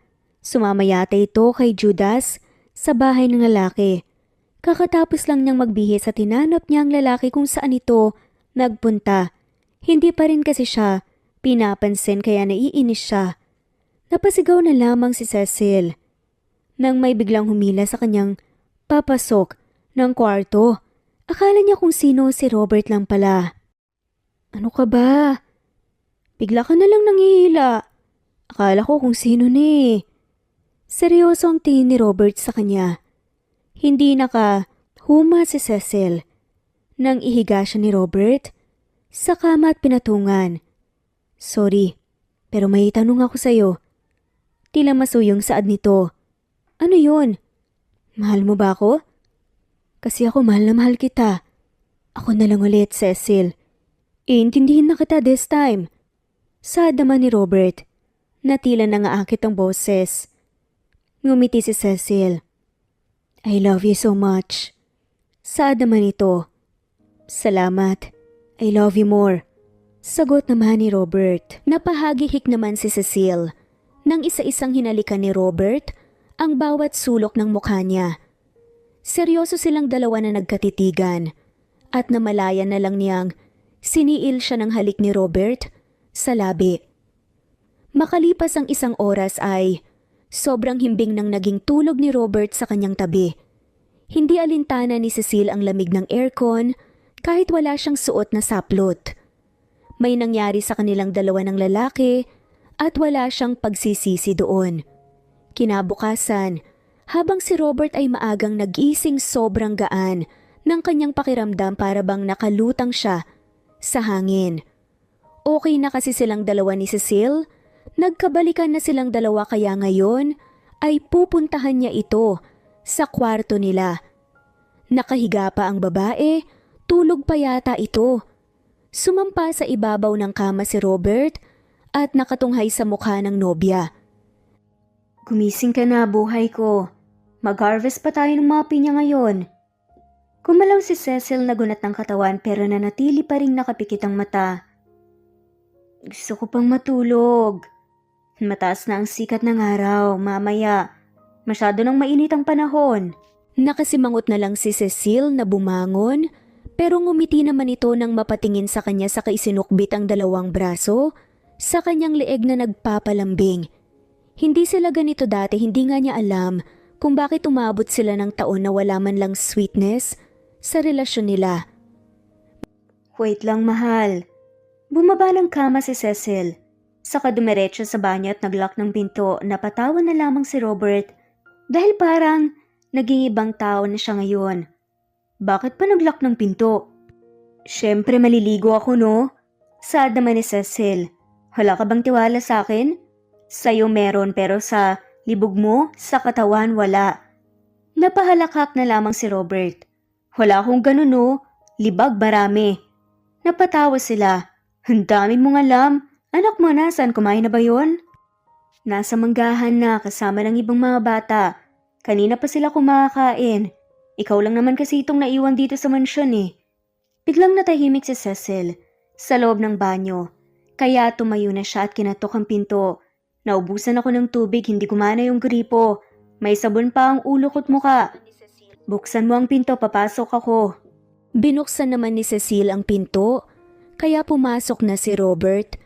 Sumama yata ito kay Judas sa bahay ng lalaki. Kakatapos lang niyang magbihis at tinanap niya ang lalaki kung saan ito nagpunta. Hindi pa rin kasi siya pinapansin kaya naiinis siya. Napasigaw na lamang si Cecile nang may biglang humila sa kanyang papasok ng kwarto. Akala niya kung sino si Robert lang pala. "Ano ka ba? Bigla ka na lang nangihila. Akala ko kung sino ni." Seryoso ang tingin ni Robert sa kanya. Hindi nakahuma si Cecile. Nang ihiga siya ni Robert sa kama at pinatungan. "Sorry, pero may tanong ako sa'yo." Tila masuyong saad nito. "Ano yun? Mahal mo ba ako?" "Kasi ako mahal na mahal kita." "Ako na lang ulit, Cecil. Iintindihin na kita this time." Saad naman ni Robert, na tila nangaakit ang boses. Ngumiti si Cecil. "I love you so much." Saad naman ito. "Salamat. I love you more." Sagot naman ni Robert. Napahagihik naman si Cecile nang isa-isang hinalikan ni Robert ang bawat sulok ng mukha niya. Seryoso silang dalawa na nagkatitigan at namalayan na lang niyang siniil siya ng halik ni Robert sa labi. Makalipas ang isang oras ay sobrang himbing nang naging tulog ni Robert sa kanyang tabi. Hindi alintana ni Cecile ang lamig ng aircon kahit wala siyang suot na saplot. May nangyari sa kanilang dalawa ng lalaki at wala siyang pagsisisi doon. Kinabukasan, habang si Robert ay maagang nagising sobrang gaan ng kanyang pakiramdam para bang nakalutang siya sa hangin. Okay na kasi silang dalawa ni Cecile, nagkabalikan na silang dalawa kaya ngayon ay pupuntahan niya ito sa kwarto nila. Nakahiga pa ang babae, tulog pa yata ito. Sumampa sa ibabaw ng kama si Robert at nakatunghay sa mukha ng nobya. "Gumising ka na, buhay ko. Mag-harvest pa tayo ng mga pinya ngayon." Kumalaw si Cecil na gunat ng katawan pero nanatili pa ring nakapikit ang mata. "Gusto ko pang matulog. Mataas na ang sikat ng araw, mamaya. Masyado nang mainit ang panahon." Nakasimangot na lang si Cecile na bumangon pero ngumiti naman ito nang mapatingin sa kanya sa kaisinukbit ang dalawang braso sa kanyang leeg na nagpapalambing. Hindi sila ganito dati, hindi nga niya alam kung bakit umabot sila ng taon na wala man lang sweetness sa relasyon nila. "Wait lang, mahal." Bumaba ng kama si Cecil. Saka dumiretso sa banyo at naglock ng pinto. Napatawa na lamang si Robert dahil parang naging ibang tao na siya ngayon. "Bakit pa naglock ng pinto?" "Siyempre maliligo ako, no?" Saad naman ni Cecil. "Wala ka bang tiwala sa akin?" "Sa'yo meron pero sa libog mo, sa katawan wala." Napahalakak na lamang si Robert. "Wala akong ganun, no? Libag marami." Napatawa sila. Ang dami mong alam. Anak mo, nasaan? Kumain na ba yon? Nasa manggahan na kasama ng ibang mga bata. Kanina pa sila kumakain. Ikaw lang naman kasi itong naiwan dito sa mansyon eh. Biglang natahimik si Cecil sa loob ng banyo. Kaya tumayo na siya at kinatok ang pinto. Naubusan ako ng tubig, hindi gumana yung gripo. May sabon pa ang ulo ko't muka. Buksan mo ang pinto, papasok ako. Binuksan naman ni Cecile ang pinto, kaya pumasok na si Robert.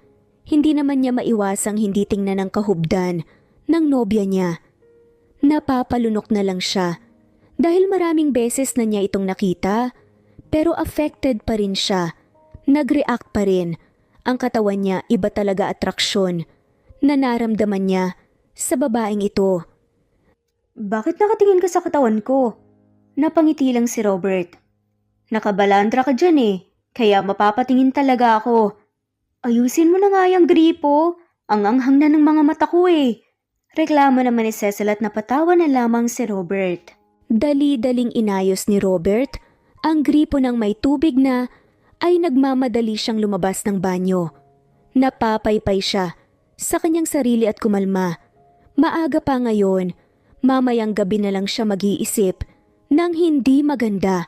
Hindi naman niya maiwasang hindi tingnan ang kahubdan ng nobya niya. Napapalunok na lang siya dahil maraming beses na niya itong nakita, pero affected pa rin siya. Nag-react pa rin. Ang katawan niya iba talaga atraksyon na naramdaman niya sa babaeng ito. Bakit nakatingin ka sa katawan ko? Napangiti lang si Robert. Nakabalandra ka dyan eh, kaya mapapatingin talaga ako. Ayusin mo na nga yung gripo, ang anghang na ng mga mata ko eh. Reklamo naman ni Cecil at napatawa na lamang si Robert. Dali-daling inayos ni Robert ang gripo ng may tubig na ay nagmamadali siyang lumabas ng banyo. Napapaypay siya sa kanyang sarili at kumalma. Maaga pa ngayon, mamayang gabi na lang siya mag-iisip ng hindi maganda.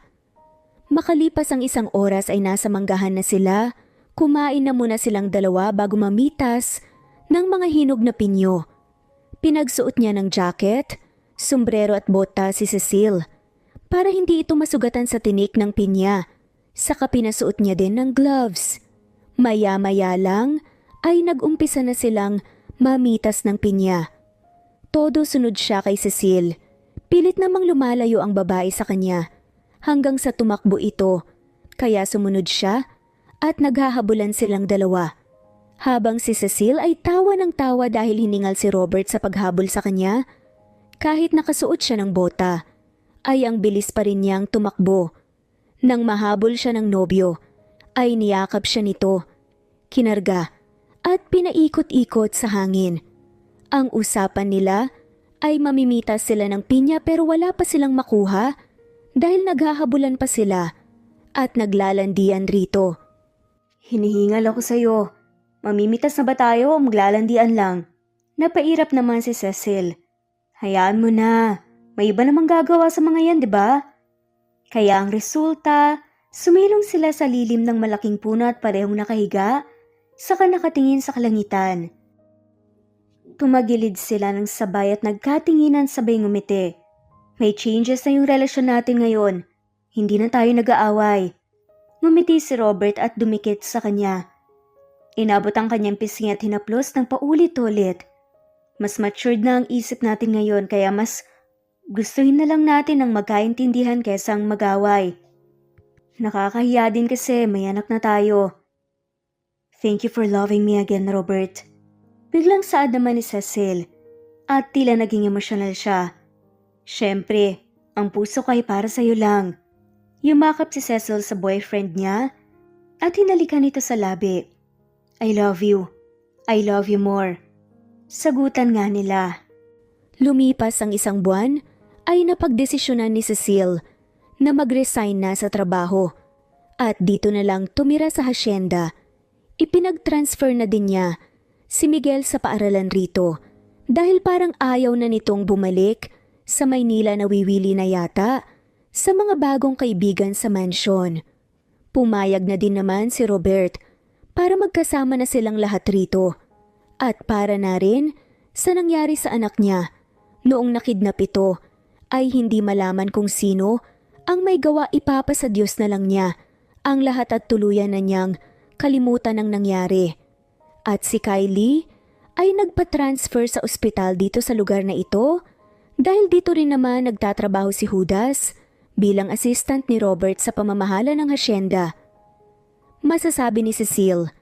Makalipas ang 1 oras ay nasa manggahan na sila. Kumain na muna silang dalawa bago mamitas ng mga hinog na pinyo. Pinagsuot niya ng jacket, sombrero at bota si Cecile para hindi ito masugatan sa tinik ng pinya. Saka pinasuot niya din ng gloves. Maya-maya lang ay nag-umpisa na silang mamitas ng pinya. Todo sunod siya kay Cecile. Pilit namang lumalayo ang babae sa kanya hanggang sa tumakbo ito. Kaya sumunod siya at naghahabulan silang dalawa. Habang si Cecile ay tawa ng tawa dahil hiningal si Robert sa paghabol sa kanya, kahit nakasuot siya ng bota, ay ang bilis pa rin niyang tumakbo. Nang mahabol siya ng nobyo, ay niyakap siya nito, kinarga at pinaikot-ikot sa hangin. Ang usapan nila ay mamimitas sila ng pinya pero wala pa silang makuha dahil naghahabulan pa sila at naglalandian rito. Hinihingal ako sa'yo. Mamimitas na ba tayo o maglalandian lang? Napairap naman si Cecil. Hayaan mo na. May iba namang gagawa sa mga yan, di ba? Kaya ang resulta, sumilong sila sa lilim ng malaking puno at parehong nakahiga, saka nakatingin sa kalangitan. Tumagilid sila ng sabay at nagkatinginan sabay ngumiti. May changes na yung relasyon natin ngayon. Hindi na tayo nag-aaway. Ngumiti si Robert at dumikit sa kanya. Inabot ang kanyang pisngi at hinaplos ng paulit-ulit. Mas matured na ang isip natin ngayon kaya mas gustuhin na lang natin ang magkaintindihan kaysa ang mag-away. Nakakahiya din kasi may anak na tayo. Thank you for loving me again, Robert. Biglang saad naman ni Cecil at tila naging emosyonal siya. Siyempre, ang puso ko ay para sa'yo lang. Yumakap si Cecil sa boyfriend niya at hinalikan ito sa labi. I love you. I love you more. Sagutan nga nila. Lumipas ang 1 buwan ay napagdesisyonan ni Cecile na mag-resign na sa trabaho at dito na lang tumira sa hasyenda. Ipinag-transfer na din niya si Miguel sa paaralan rito dahil parang ayaw na nitong bumalik sa Maynila na wiwili na yata sa mga bagong kaibigan sa mansyon. Pumayag na din naman si Robert para magkasama na silang lahat rito at para na rin sa nangyari sa anak niya noong nakidnap ito ay hindi malaman kung sino ang may gawa, ipapasa Diyos na lang niya ang lahat at tuluyan na niyang kalimutan ang nangyari. At si Kylie ay nagpa-transfer sa ospital dito sa lugar na ito dahil dito rin naman nagtatrabaho si Judas bilang assistant ni Robert sa pamamahala ng hasyenda. Masasabi ni Cecile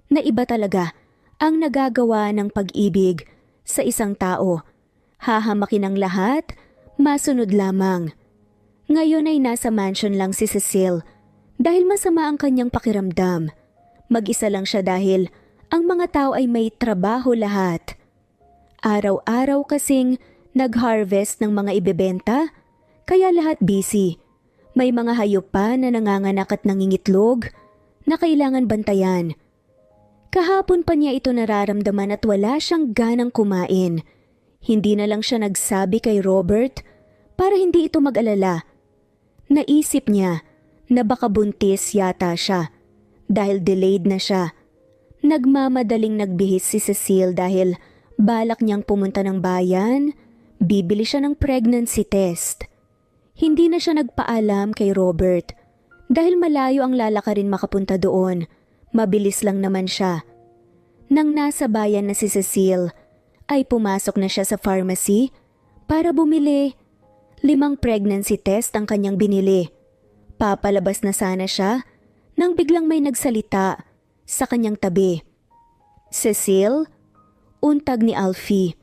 na iba talaga ang nagagawa ng pag-ibig sa isang tao. Hahamakin ang lahat, masunod lamang. Ngayon ay nasa mansion lang si Cecile dahil masama ang kanyang pakiramdam. Mag-isa lang siya dahil ang mga tao ay may trabaho lahat. Araw-araw kasing nag-harvest ng mga ibebenta, kaya lahat busy. May mga hayop pa na nanganganak at nangingitlog na kailangan bantayan. Kahapon pa niya ito nararamdaman at wala siyang ganang kumain. Hindi na lang siya nagsabi kay Robert para hindi ito mag-alala. Naisip niya na baka buntis yata siya dahil delayed na siya. Nagmamadaling nagbihis si Cecile dahil balak niyang pumunta ng bayan, bibili siya ng pregnancy test. Hindi na siya nagpaalam kay Robert dahil malayo ang lalakarin makapunta doon. Mabilis lang naman siya. Nang nasa bayan na si Cecile, ay pumasok na siya sa pharmacy para bumili. 5 pregnancy test ang kanyang binili. Papalabas na sana siya nang biglang may nagsalita sa kanyang tabi. Cecile? Untag ni Alfie.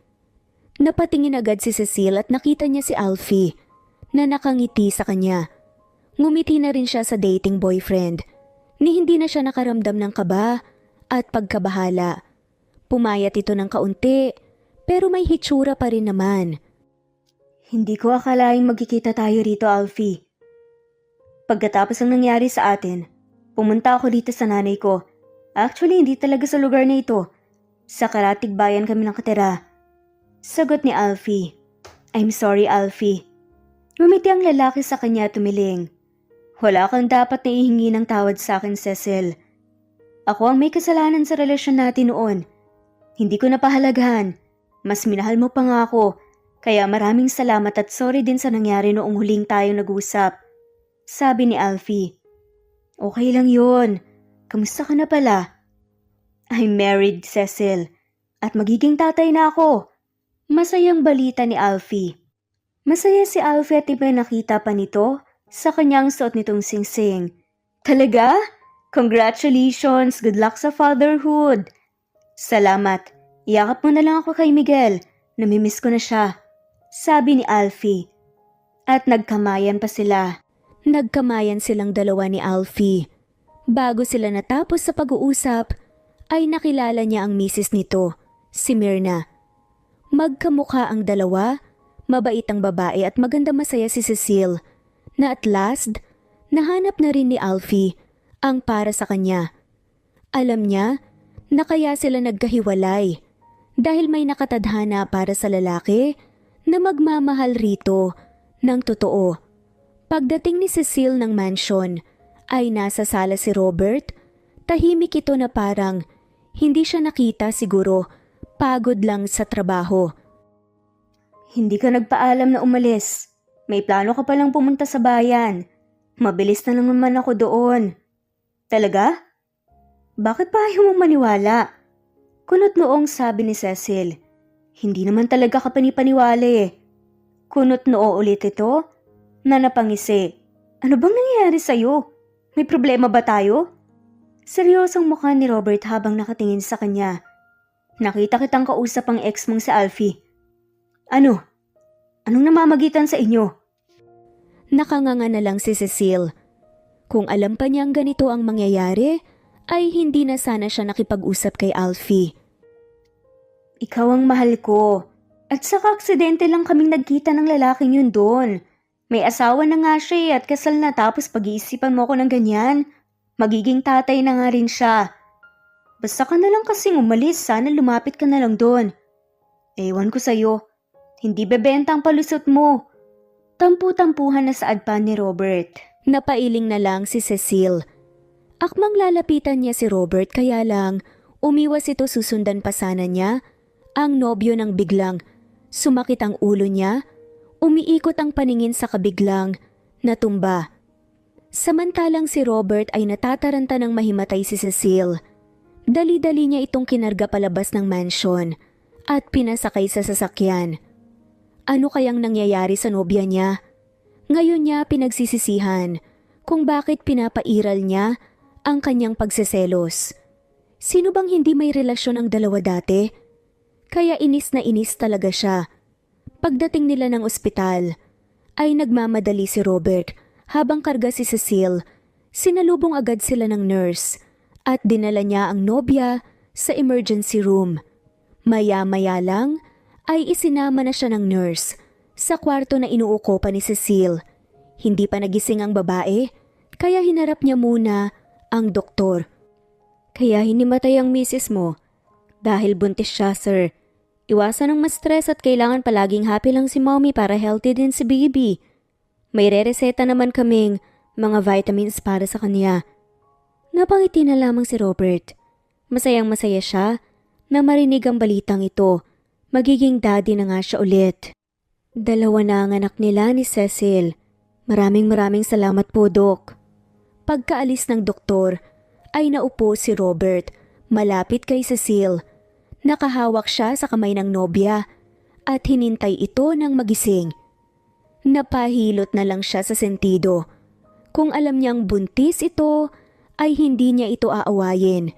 Napatingin agad si Cecile at nakita niya si Alfie na nakangiti sa kanya. Ngumiti na rin siya sa dating boyfriend ni hindi na siya nakaramdam ng kaba at pagkabahala. Pumayat ito ng kaunti pero may hitsura pa rin naman. Hindi ko akalaing magkikita tayo rito, Alfie. Pagkatapos ng nangyari sa atin, pumunta ako dito sa nanay ko. Actually, hindi talaga sa lugar na ito. Sa Karatig Bayan kami nakatira. Sagot ni Alfie. I'm sorry, Alfie. Ngumiti ang lalaki sa kanya tumiling. Wala kang dapat na ihingi ng tawad sa akin, Cecil. Ako ang may kasalanan sa relasyon natin noon. Hindi ko napahalagahan. Mas minahal mo pa nga ako. Kaya maraming salamat at sorry din sa nangyari noong huling tayo nag-usap. Sabi ni Alfie. Okay lang yun. Kamusta ka na pala? I'm married, Cecil. At magiging tatay na ako. Masayang balita ni Alfie. Masaya si Alfie at iba nakita pa nito sa kanyang suot nitong singsing. Talaga? Congratulations! Good luck sa fatherhood! Salamat. Iyakap mo na lang ako kay Miguel. Namimiss ko na siya. Sabi ni Alfie. At nagkamayan pa sila. Nagkamayan silang dalawa ni Alfie. Bago sila natapos sa pag-uusap, ay nakilala niya ang misis nito, si Myrna. Magkamukha ang dalawa, mabait ang babae at maganda masaya si Cecile, na at last, nahanap na rin ni Alfie ang para sa kanya. Alam niya na kaya sila nagkahiwalay dahil may nakatadhana para sa lalaki na magmamahal rito ng totoo. Pagdating ni Cecile ng mansion, ay nasa sala si Robert. Tahimik ito na parang hindi siya nakita, siguro pagod lang sa trabaho. Hindi ka nagpaalam na umalis. May plano ka palang pumunta sa bayan. Mabilis na lang naman ako doon. Talaga? Bakit pa ayaw mong maniwala? Kunot noong sabi ni Cecil. Hindi naman talaga ka panipaniwala eh. Kunot noo ulit ito na napangisi. Ano bang nangyayari sa'yo? May problema ba tayo? Seryosong mukha ni Robert habang nakatingin sa kanya. Nakita kitang kausap ang ex mong si Alfie. Ano? Anong namamagitan sa inyo? Nakanganga na lang si Cecile. Kung alam pa niyang ganito ang mangyayari, ay hindi na sana siya nakipag-usap kay Alfie. Ikaw ang mahal ko. At saka aksidente lang kaming nagkita ng lalaking yun doon. May asawa na nga siya at kasal na tapos pag-iisipan mo ko ng ganyan. Magiging tatay na nga rin siya. Basta ka na lang kasing umalis, sana lumapit ka na lang doon. Ewan ko sa'yo. Hindi bebenta ang palusot mo. Tampu-tampuhan na saad pa ni Robert. Napailing na lang si Cecile. Akmang lalapitan niya si Robert kaya lang umiwas ito, susundan pa sana niya ang nobyo nang biglang sumakit ang ulo niya. Umiikot ang paningin sa kabiglang natumba. Samantalang si Robert ay natataranta ng mahimatay si Cecile. Dali-dali niya itong kinarga palabas ng mansion at pinasakay sa sasakyan. Ano kayang nangyayari sa nobya niya? Ngayon niya pinagsisisihan kung bakit pinapairal niya ang kanyang pagseselos. Sino bang hindi may relasyon ang dalawa dati? Kaya inis na inis talaga siya. Pagdating nila ng ospital, ay nagmamadali si Robert habang karga si Cecile. Sinalubong agad sila ng nurse at dinala niya ang nobya sa emergency room. Maya-maya lang ay isinama na siya ng nurse sa kwarto na inuuko pa ni Cecile. Hindi pa nagising ang babae, kaya hinarap niya muna ang doktor. Kaya hinimatay ang misis mo. Dahil buntis siya, sir. Iwasan ang ma-stress at kailangan palaging happy lang si mommy para healthy din si baby. May re-reseta naman kaming mga vitamins para sa kanya. Napangiti na lamang si Robert. Masayang-masaya siya na marinig ang balitang ito. Magiging daddy na nga siya ulit. 2 na ang anak nila ni Cecil. Maraming salamat po, Doc. Pagkaalis ng doktor, ay naupo si Robert malapit kay Cecil. Nakahawak siya sa kamay ng nobya at hinintay ito ng magising. Napahilot na lang siya sa sentido. Kung alam niyang buntis ito, ay hindi niya ito aawayin.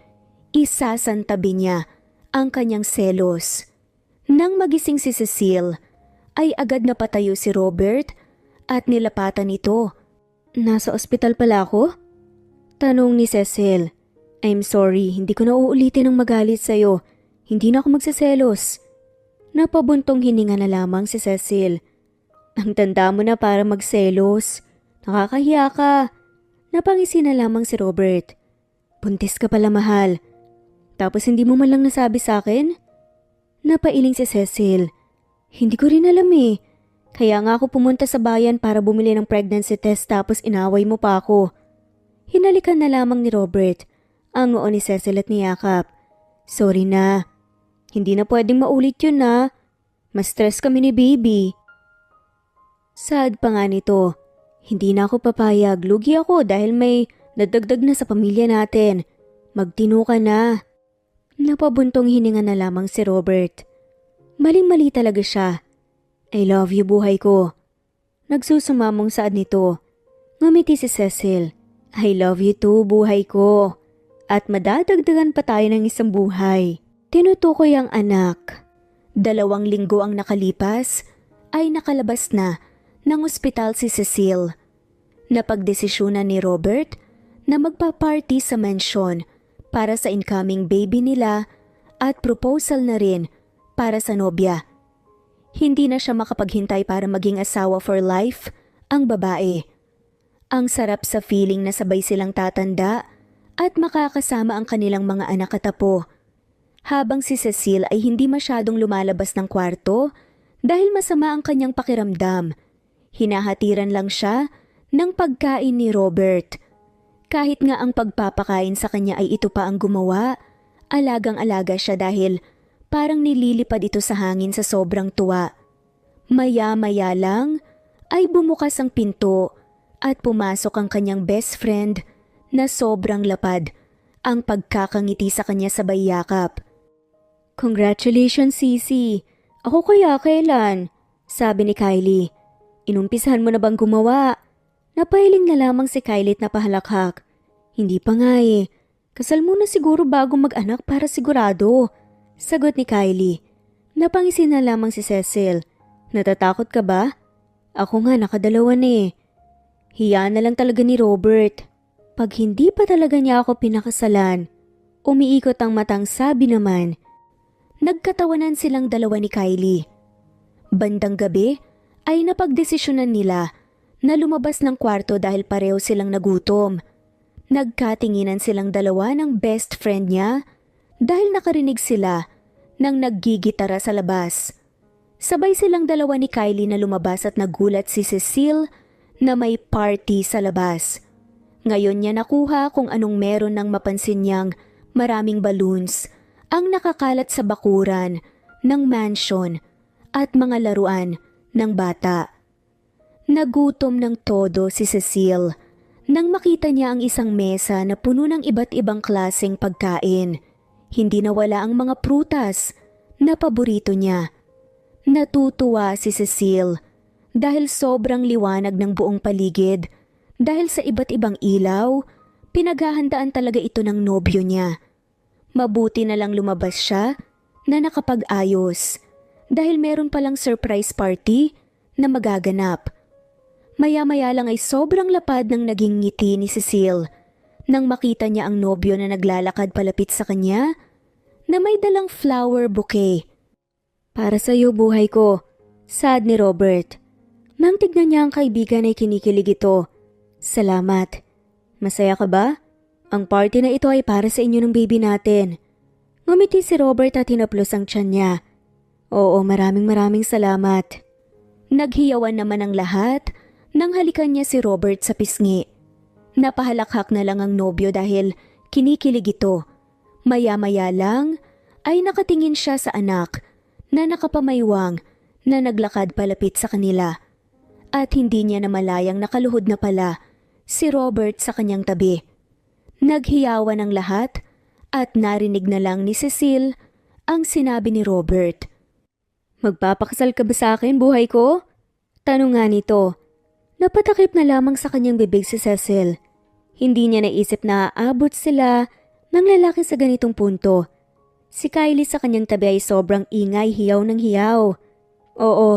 Isasantabi niya ang kanyang selos. Nang magising si Cecil, ay agad napatayo si Robert at nilapatan ito. Nasa ospital pala ako? Tanong ni Cecil. I'm sorry, hindi ko na uulitin ang magalit sa'yo. Hindi na ako magseselos. Napabuntong hininga na lamang si Cecil. Ang tanda mo na para magselos. Nakakahiya ka. Napangisi na lamang si Robert. Buntis ka pala, mahal. Tapos hindi mo man lang nasabi sa akin? Napailing si Cecil. Hindi ko rin alam eh. Kaya nga ako pumunta sa bayan para bumili ng pregnancy test tapos inaway mo pa ako. Hinalikan na lamang ni Robert ang noo ni Cecil at niyakap. Sorry na. Hindi na pwedeng maulit yun na. Ma-stress kami ni baby. Sad pa nga nito. Hindi na ako papayag. Lugi ako dahil may nadagdag na sa pamilya natin. Magtino ka na. Napabuntong hininga na lamang si Robert. Maling-mali talaga siya. I love you, buhay ko. Nagsusumamong saad nito. Ngumiti si Cecil. I love you too, buhay ko. At madadagdagan pa tayo ng isang buhay. Tinutukoy ang anak. 2 linggo ang nakalipas ay nakalabas na ng ospital si Cecil. Napagdesisyonan ni Robert na magpa-party sa mansion para sa incoming baby nila at proposal na rin para sa nobya. Hindi na siya makapaghintay para maging asawa for life ang babae. Ang sarap sa feeling na sabay silang tatanda at makakasama ang kanilang mga anak at apo. Habang si Cecil ay hindi masyadong lumalabas ng kwarto dahil masama ang kanyang pakiramdam. Hinahatiran lang siya ng pagkain ni Robert. Kahit nga ang pagpapakain sa kanya ay ito pa ang gumawa, alagang-alaga siya dahil parang nililipad ito sa hangin sa sobrang tuwa. Maya-maya lang ay bumukas ang pinto at pumasok ang kanyang best friend na sobrang lapad ang pagkakangiti sa kanya sabay yakap. Congratulations, Sisi. Ako kaya kailan? Sabi ni Kylie. Inumpisahan mo na bang gumawa? Napahiling na lamang si Kylie at napahalakhak. Hindi pa nga eh. Kasal muna siguro bago mag-anak para sigurado. Sagot ni Kylie. Napangisi na lamang si Cecil. Natatakot ka ba? Ako nga nakadalawa na eh. Hiya na lang talaga ni Robert. Pag hindi pa talaga niya ako pinakasalan, umiikot ang matang sabi naman. Nagkatawanan silang dalawa ni Kylie. Bandang gabi ay napagdesisyonan nila na lumabas ng kwarto dahil pareho silang nagutom. Nagkatinginan silang dalawa ng best friend niya dahil nakarinig sila nang naggigitara sa labas. Sabay silang dalawa ni Kylie na lumabas at nagulat si Cecil na may party sa labas. Ngayon niya nakuha kung anong meron nang mapansin niyang maraming balloons ang nakakalat sa bakuran ng mansion at mga laruan ng bata. Nagutom ng todo si Cecil nang makita niya ang isang mesa na puno ng iba't ibang klaseng pagkain. Hindi nawala ang mga prutas na paborito niya. Natutuwa si Cecil dahil sobrang liwanag ng buong paligid. Dahil sa iba't ibang ilaw, pinaghahandaan talaga ito ng nobyo niya. Mabuti na lang lumabas siya na nakapag-ayos dahil meron palang surprise party na magaganap. Maya-maya lang ay sobrang lapad ng naging ngiti ni Cecil nang makita niya ang nobyo na naglalakad palapit sa kanya na may dalang flower bouquet. Para sa iyo, buhay ko, sad ni Robert. Nang tignan niya ang kaibigan ay kinikilig ito. Salamat. Masaya ka ba? Ang party na ito ay para sa inyo ng baby natin. Ngumiti si Robert at hinaplos ang tiyan niya. Oo, maraming salamat. Naghiyawan naman ang lahat nang halikan niya si Robert sa pisngi. Napahalakhak na lang ang nobyo dahil kinikilig ito. Maya-maya lang ay nakatingin siya sa anak na nakapamaywang na naglakad palapit sa kanila. At hindi niya namalayang nakaluhod na pala si Robert sa kanyang tabi. Naghiyawan ang lahat at narinig na lang ni Cecile ang sinabi ni Robert. Magpapakasal ka ba sa akin, buhay ko? Tanong nga nito. Napatakip na lamang sa kanyang bibig si Cecile. Hindi niya naisip na aabot sila ng lalaki sa ganitong punto. Si Kylie sa kanyang tabi ay sobrang ingay, hiyaw ng hiyaw. Oo,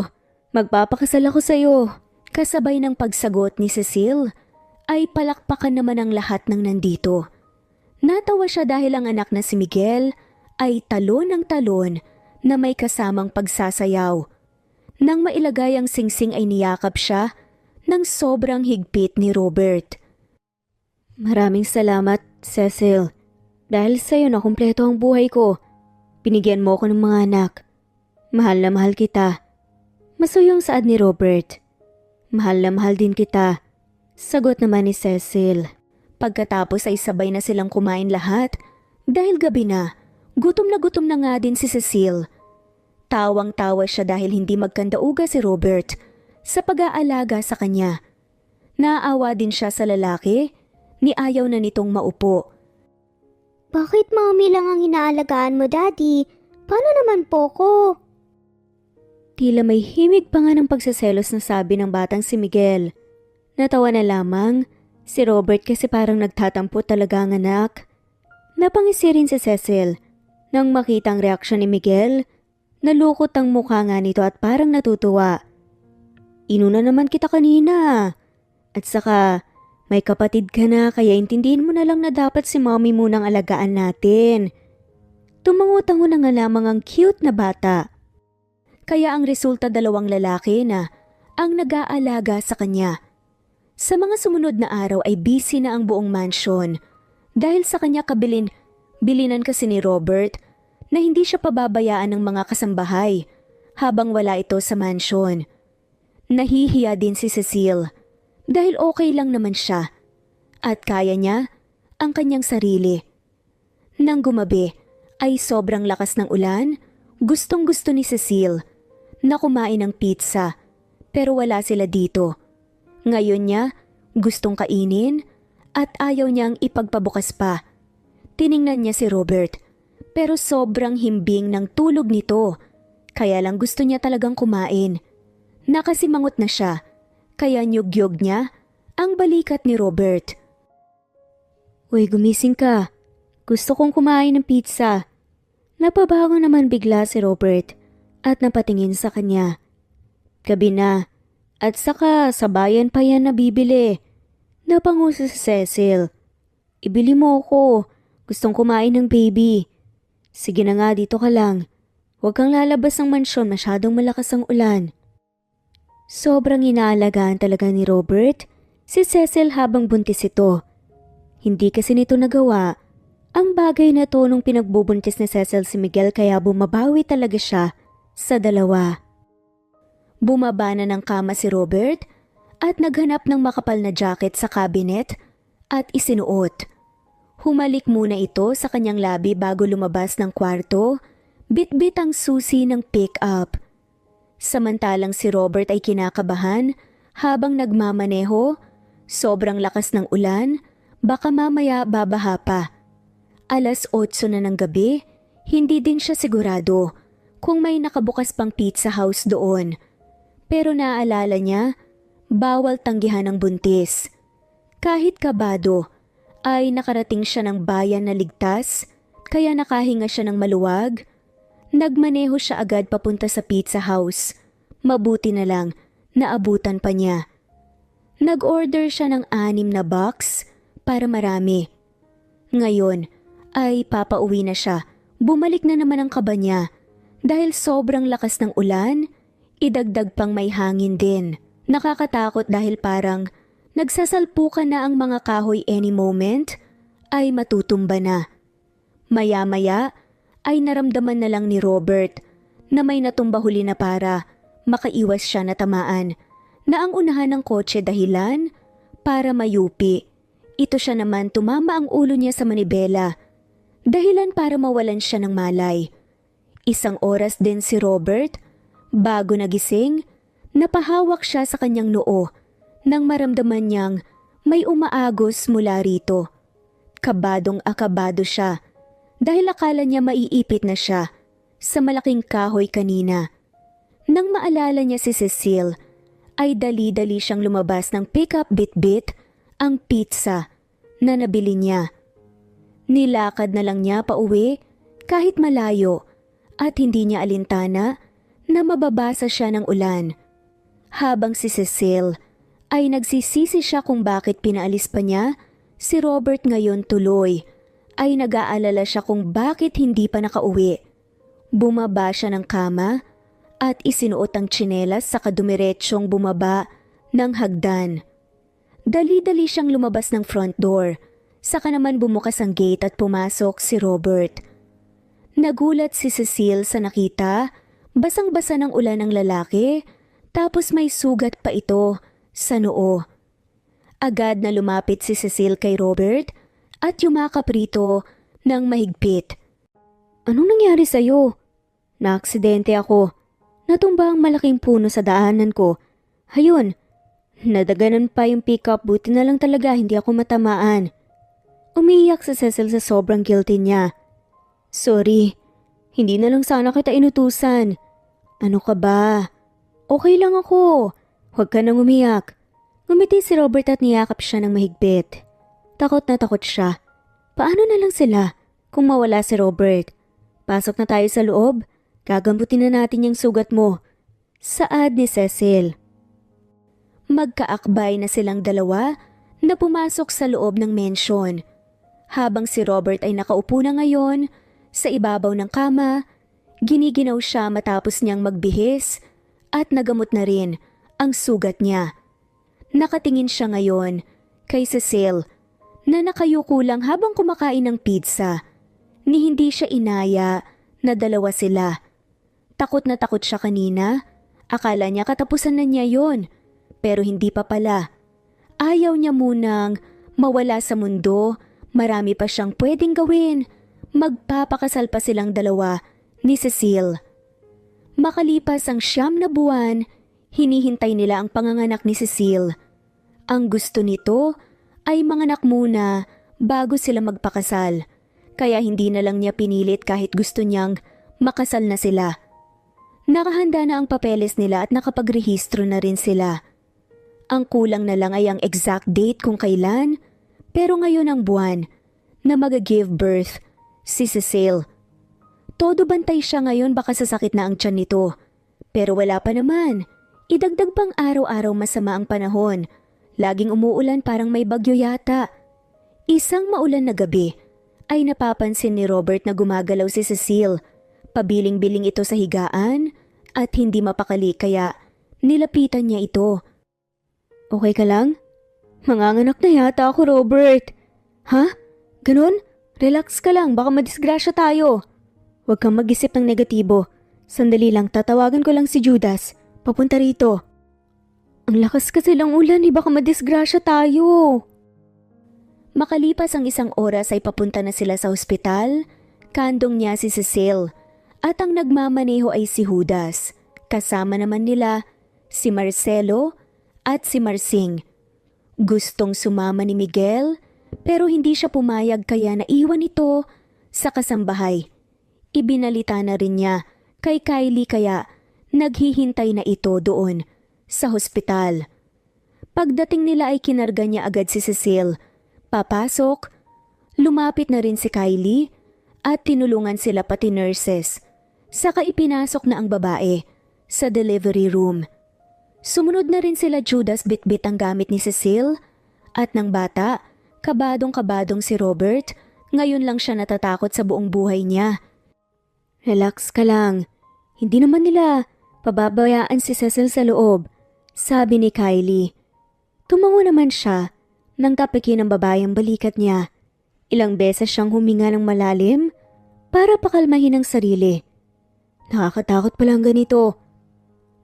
magpapakasal ako sa iyo. Kasabay ng pagsagot ni Cecile ay palakpakan naman ang lahat ng nandito. Natawa siya dahil ang anak na si Miguel ay talon ng talon na may kasamang pagsasayaw. Nang mailagay ang singsing ay niyakap siya ng sobrang higpit ni Robert. Maraming salamat, Cecile. Dahil sa'yo na kumpleto ang buhay ko. Binigyan mo ko ng mga anak. Mahal na mahal kita. Masuyong saad ni Robert. Mahal na mahal din kita. Sagot naman ni Cecile. Pagkatapos ay sabay na silang kumain lahat dahil gabi na. Gutom na nga din si Cecile. Tawang-tawa siya dahil hindi magkandauga si Robert sa pag-aalaga sa kanya. Naaawa din siya sa lalaki ni ayaw na nitong maupo. Bakit mami lang ang inaalagaan mo, Daddy? Paano naman po ko? Tila may himig pa nga ng pagsaselos na sabi ng batang si Miguel. Natawa na lamang si Robert kasi parang nagtatampo talaga ang anak. Napangisi rin si Cecile. Nang makita ang reaksyon ni Miguel, nalukot ang mukha nga nito at parang natutuwa. Inuna naman kita kanina. At saka, may kapatid ka na kaya intindihin mo na lang na dapat si mommy munang alagaan natin. Tumango-tango na nga lamang ang cute na bata. Kaya ang resulta dalawang lalaki na ang nag-aalaga sa kanya. Sa mga sumunod na araw ay busy na ang buong mansion dahil sa kanya bilinan kasi ni Robert na hindi siya pababayaan ng mga kasambahay habang wala ito sa mansion. Nahihiya din si Cecile dahil okay lang naman siya at kaya niya ang kanyang sarili. Nang gumabi ay sobrang lakas ng ulan, gustong-gusto ni Cecile na kumain ng pizza pero wala sila dito. Ngayon niya gustong kainin at ayaw niyang ipagpabukas pa. Tiningnan niya si Robert pero sobrang himbing ng tulog nito kaya lang gusto niya talagang kumain. Nakasimangot na siya kaya nyugyog niya ang balikat ni Robert. Uy, gumising ka. Gusto kong kumain ng pizza. Napabago naman bigla si Robert at napatingin sa kanya. Gabi na at saka sa bayan pa yan nabibili. Napanguso si Cecile. Ibili mo ako. Gustong kumain ng baby. Sige na nga, dito ka lang. Huwag kang lalabas ng mansyon, masyadong malakas ang ulan. Sobrang inaalagaan talaga ni Robert si Cecile habang buntis ito. Hindi kasi nito nagawa ang bagay na to nung pinagbubuntis ni Cecile si Miguel kaya bumabawi talaga siya sa dalawa. Bumaba na ng kama si Robert at naghanap ng makapal na jacket sa cabinet at isinuot. Humalik muna ito sa kanyang labi bago lumabas ng kwarto, bit-bit ang susi ng pick-up. Samantalang si Robert ay kinakabahan habang nagmamaneho, sobrang lakas ng ulan, baka mamaya babaha pa. 8:00 na ng gabi, hindi din siya sigurado kung may nakabukas pang pizza house doon. Pero naaalala niya, bawal tanggihan ang buntis. Kahit kabado, ay nakarating siya ng bayan na ligtas, kaya nakahinga siya ng maluwag. Nagmaneho siya agad papunta sa pizza house. Mabuti na lang, naabutan pa niya. Nag-order siya ng 6 na box para marami. Ngayon ay papauwi na siya. Bumalik na naman ang kaba niya. Dahil sobrang lakas ng ulan, idagdag pang may hangin din. Nakakatakot dahil parang nagsasalpukan na ang mga kahoy any moment ay matutumba na. Maya-maya ay naramdaman na lang ni Robert na may natumba huli na para makaiwas siya na tamaan na ang unahan ng kotse dahilan para mayupi. Ito siya naman tumama ang ulo niya sa manibela dahilan para mawalan siya ng malay. Isang oras din si Robert bago nagising, napahawak siya sa kanyang noo nang maramdaman niyang may umaagos mula rito. Kabadong-akabado siya dahil akala niya maiipit na siya sa malaking kahoy kanina. Nang maalala niya si Cecile, ay dali-dali siyang lumabas ng pick-up bit-bit ang pizza na nabili niya. Nilakad na lang niya pauwi kahit malayo at hindi niya alintana na mababasa siya ng ulan. Habang si Cecile ay nagsisisi siya kung bakit pinaalis pa niya si Robert ngayon tuloy, ay nag-aalala siya kung bakit hindi pa nakauwi. Bumaba siya ng kama at isinuot ang tsinelas sa kadumiretsyong bumaba ng hagdan. Dali-dali siyang lumabas ng front door, saka naman bumukas ang gate at pumasok si Robert. Nagulat si Cecile sa nakita, basang-basa ng ulan ng lalaki, tapos may sugat pa ito sa noo. Agad na lumapit si Cecile kay Robert at yumakap rito ng mahigpit. "Anong nangyari sa'yo?" "Naaksidente ako. Natumba ang malaking puno sa daanan ko. Hayun, nadaganan pa yung pickup, buti na lang talaga hindi ako matamaan." Umiiyak si Cecile sa sobrang guilty niya. "Sorry, hindi na lang sana kita inutusan." "Ano ka ba? Okay lang ako. Huwag ka nang umiyak." Ngumiti si Robert at niyakap siya ng mahigpit. Takot na takot siya. Paano na lang sila kung mawala si Robert? "Pasok na tayo sa loob. Gagambutin na natin yung sugat mo." Saad ni Cecile. Magkaakbay na silang dalawa na pumasok sa loob ng mansion. Habang si Robert ay nakaupo na ngayon sa ibabaw ng kama, giniginaw siya matapos niyang magbihis at nagamot na rin ang sugat niya. Nakatingin siya ngayon kay Cecile na nakayuko lang habang kumakain ng pizza, ni hindi siya inaya na dalawa sila. Takot na takot siya kanina. Akala niya katapusan na niya yon, pero hindi pa pala. Ayaw niya munang mawala sa mundo, marami pa siyang pwedeng gawin. Magpapakasal pa silang dalawa ni Cecile. Makalipas ang 9 na buwan, hinihintay nila ang panganganak ni Cecile. Ang gusto nito ay manganak muna bago sila magpakasal, kaya hindi na lang niya pinilit kahit gusto niyang makasal na sila. Nakahanda na ang papeles nila at nakapagrehistro na rin sila. Ang kulang na lang ay ang exact date kung kailan, pero ngayon ang buwan na mag-give birth si Cecile. Todo bantay siya ngayon, baka sasakit na ang tiyan nito. Pero wala pa naman. Idagdag pang araw-araw masama ang panahon. Laging umuulan, parang may bagyo yata. Isang maulan na gabi ay napapansin ni Robert na gumagalaw si Cecile. Pabiling-biling ito sa higaan at hindi mapakali kaya nilapitan niya ito. "Okay ka lang? Manganganak na yata ako, Robert." "Ha? Ganun? Relax ka lang, baka madisgrasya tayo." "Huwag kang mag-isip ng negatibo. Sandali lang, tatawagan ko lang si Judas. Papunta rito." "Ang lakas kasi lang ulan, baka madisgrasya tayo." Makalipas ang 1 oras ay papunta na sila sa ospital. Kandong niya si Cecile at ang nagmamaneho ay si Judas. Kasama naman nila si Marcelo at si Marsing. Gustong sumama ni Miguel pero hindi siya pumayag kaya naiwan ito sa kasambahay. Ibinalita na rin niya kay Kylie kaya naghihintay na ito doon sa hospital. Pagdating nila ay kinarga niya agad si Cecile. Papasok, lumapit na rin si Kylie at tinulungan sila pati nurses. Saka ipinasok na ang babae sa delivery room. Sumunod na rin sila Judas, bitbit ang gamit ni Cecile at ng bata. Kabadong-kabadong si Robert, ngayon lang siya natatakot sa buong buhay niya. "Relax ka lang. Hindi naman nila pababayaan si Cecile sa loob," sabi ni Kylie. Tumango naman siya nang tapikin ng babae ang balikat niya. Ilang beses siyang huminga ng malalim para pakalmahin ang sarili. Nakakatakot pala ang ganito.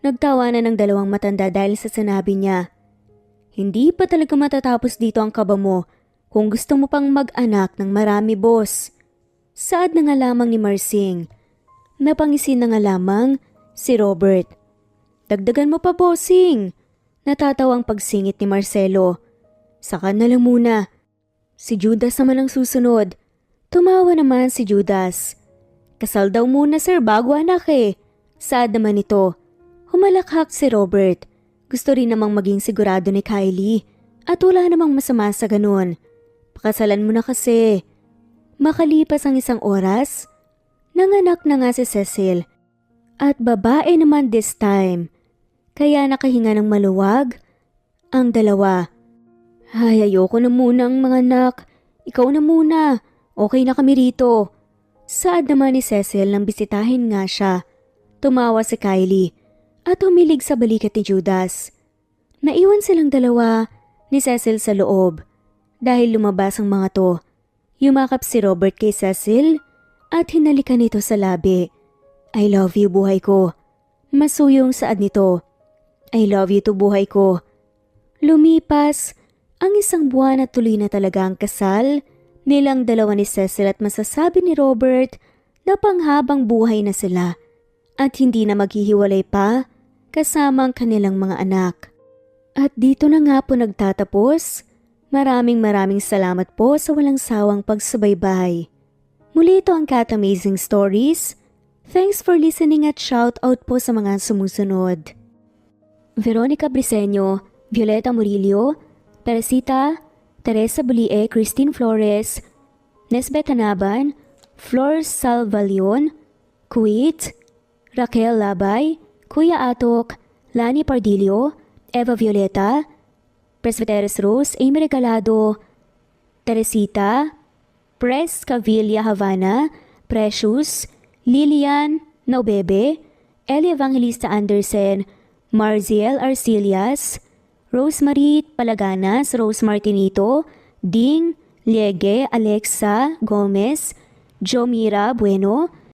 Nagtawanan ng dalawang matanda dahil sa sinabi niya. Hindi pa talaga matatapos dito ang kaba mo kung gusto mo pang mag-anak ng marami, boss. Saad na nga lamang ni Marsing. Napangisin na nga lamang si Robert. Dagdagan mo pa, bossing. Natatawang pagsingit ni Marcelo. Saka na lang muna. Si Judas naman ang susunod. Tumawa naman si Judas. Kasal daw muna sir bago anak eh. Saad naman ito. Humalakhak si Robert. Gusto rin namang maging sigurado ni Kylie. At wala namang masama sa ganun. Pakasalan mo na kasi. Makalipas ang isang oras, nanganak na nga si Cecil. At babae naman this time. Kaya nakahinga ng maluwag ang dalawa. Ay, ayoko na muna ang mga anak. Ikaw na muna. Okay na kami rito. Saad naman ni Cecil nang bisitahin nga siya. Tumawa si Kylie at humilig sa balikat ni Judas. Naiwan silang dalawa ni Cecil sa loob. Dahil lumabas ang mga to, yumakap si Robert kay Cecil at hinalikan nito sa labi. I love you, buhay ko. Masuyong saad nito. I love you to, buhay ko. Lumipas ang isang buwan at tuloy na talaga ang kasal nilang dalawa ni Cecil at masasabi ni Robert na panghabang buhay na sila at hindi na maghihiwalay pa kasama ang kanilang mga anak. At dito na nga po nagtatapos. Maraming salamat po sa walang sawang pagsubaybay. Muli ito ang Cat Amazing Stories. Thanks for listening at shout out po sa mga sumusunod. Veronica Briseño, Violeta Murillo, Teresita, Teresa Bulie, Christine Flores, Nesbeth Hanaban, Flor Salvalion, Kuwait, Raquel Labay, Kuya Atok, Lani Pardillo, Eva Violeta, Presbyteros Rose, Amy Regalado, Teresita, Pres Cavilla Havana, Precious, Lilian Naubebe, Eli Evangelista Anderson, Marziel Arcilias, Rosemary Palaganas, Rose Martinito, Ding Liege, Alexa Gomez, Jomira Bueno,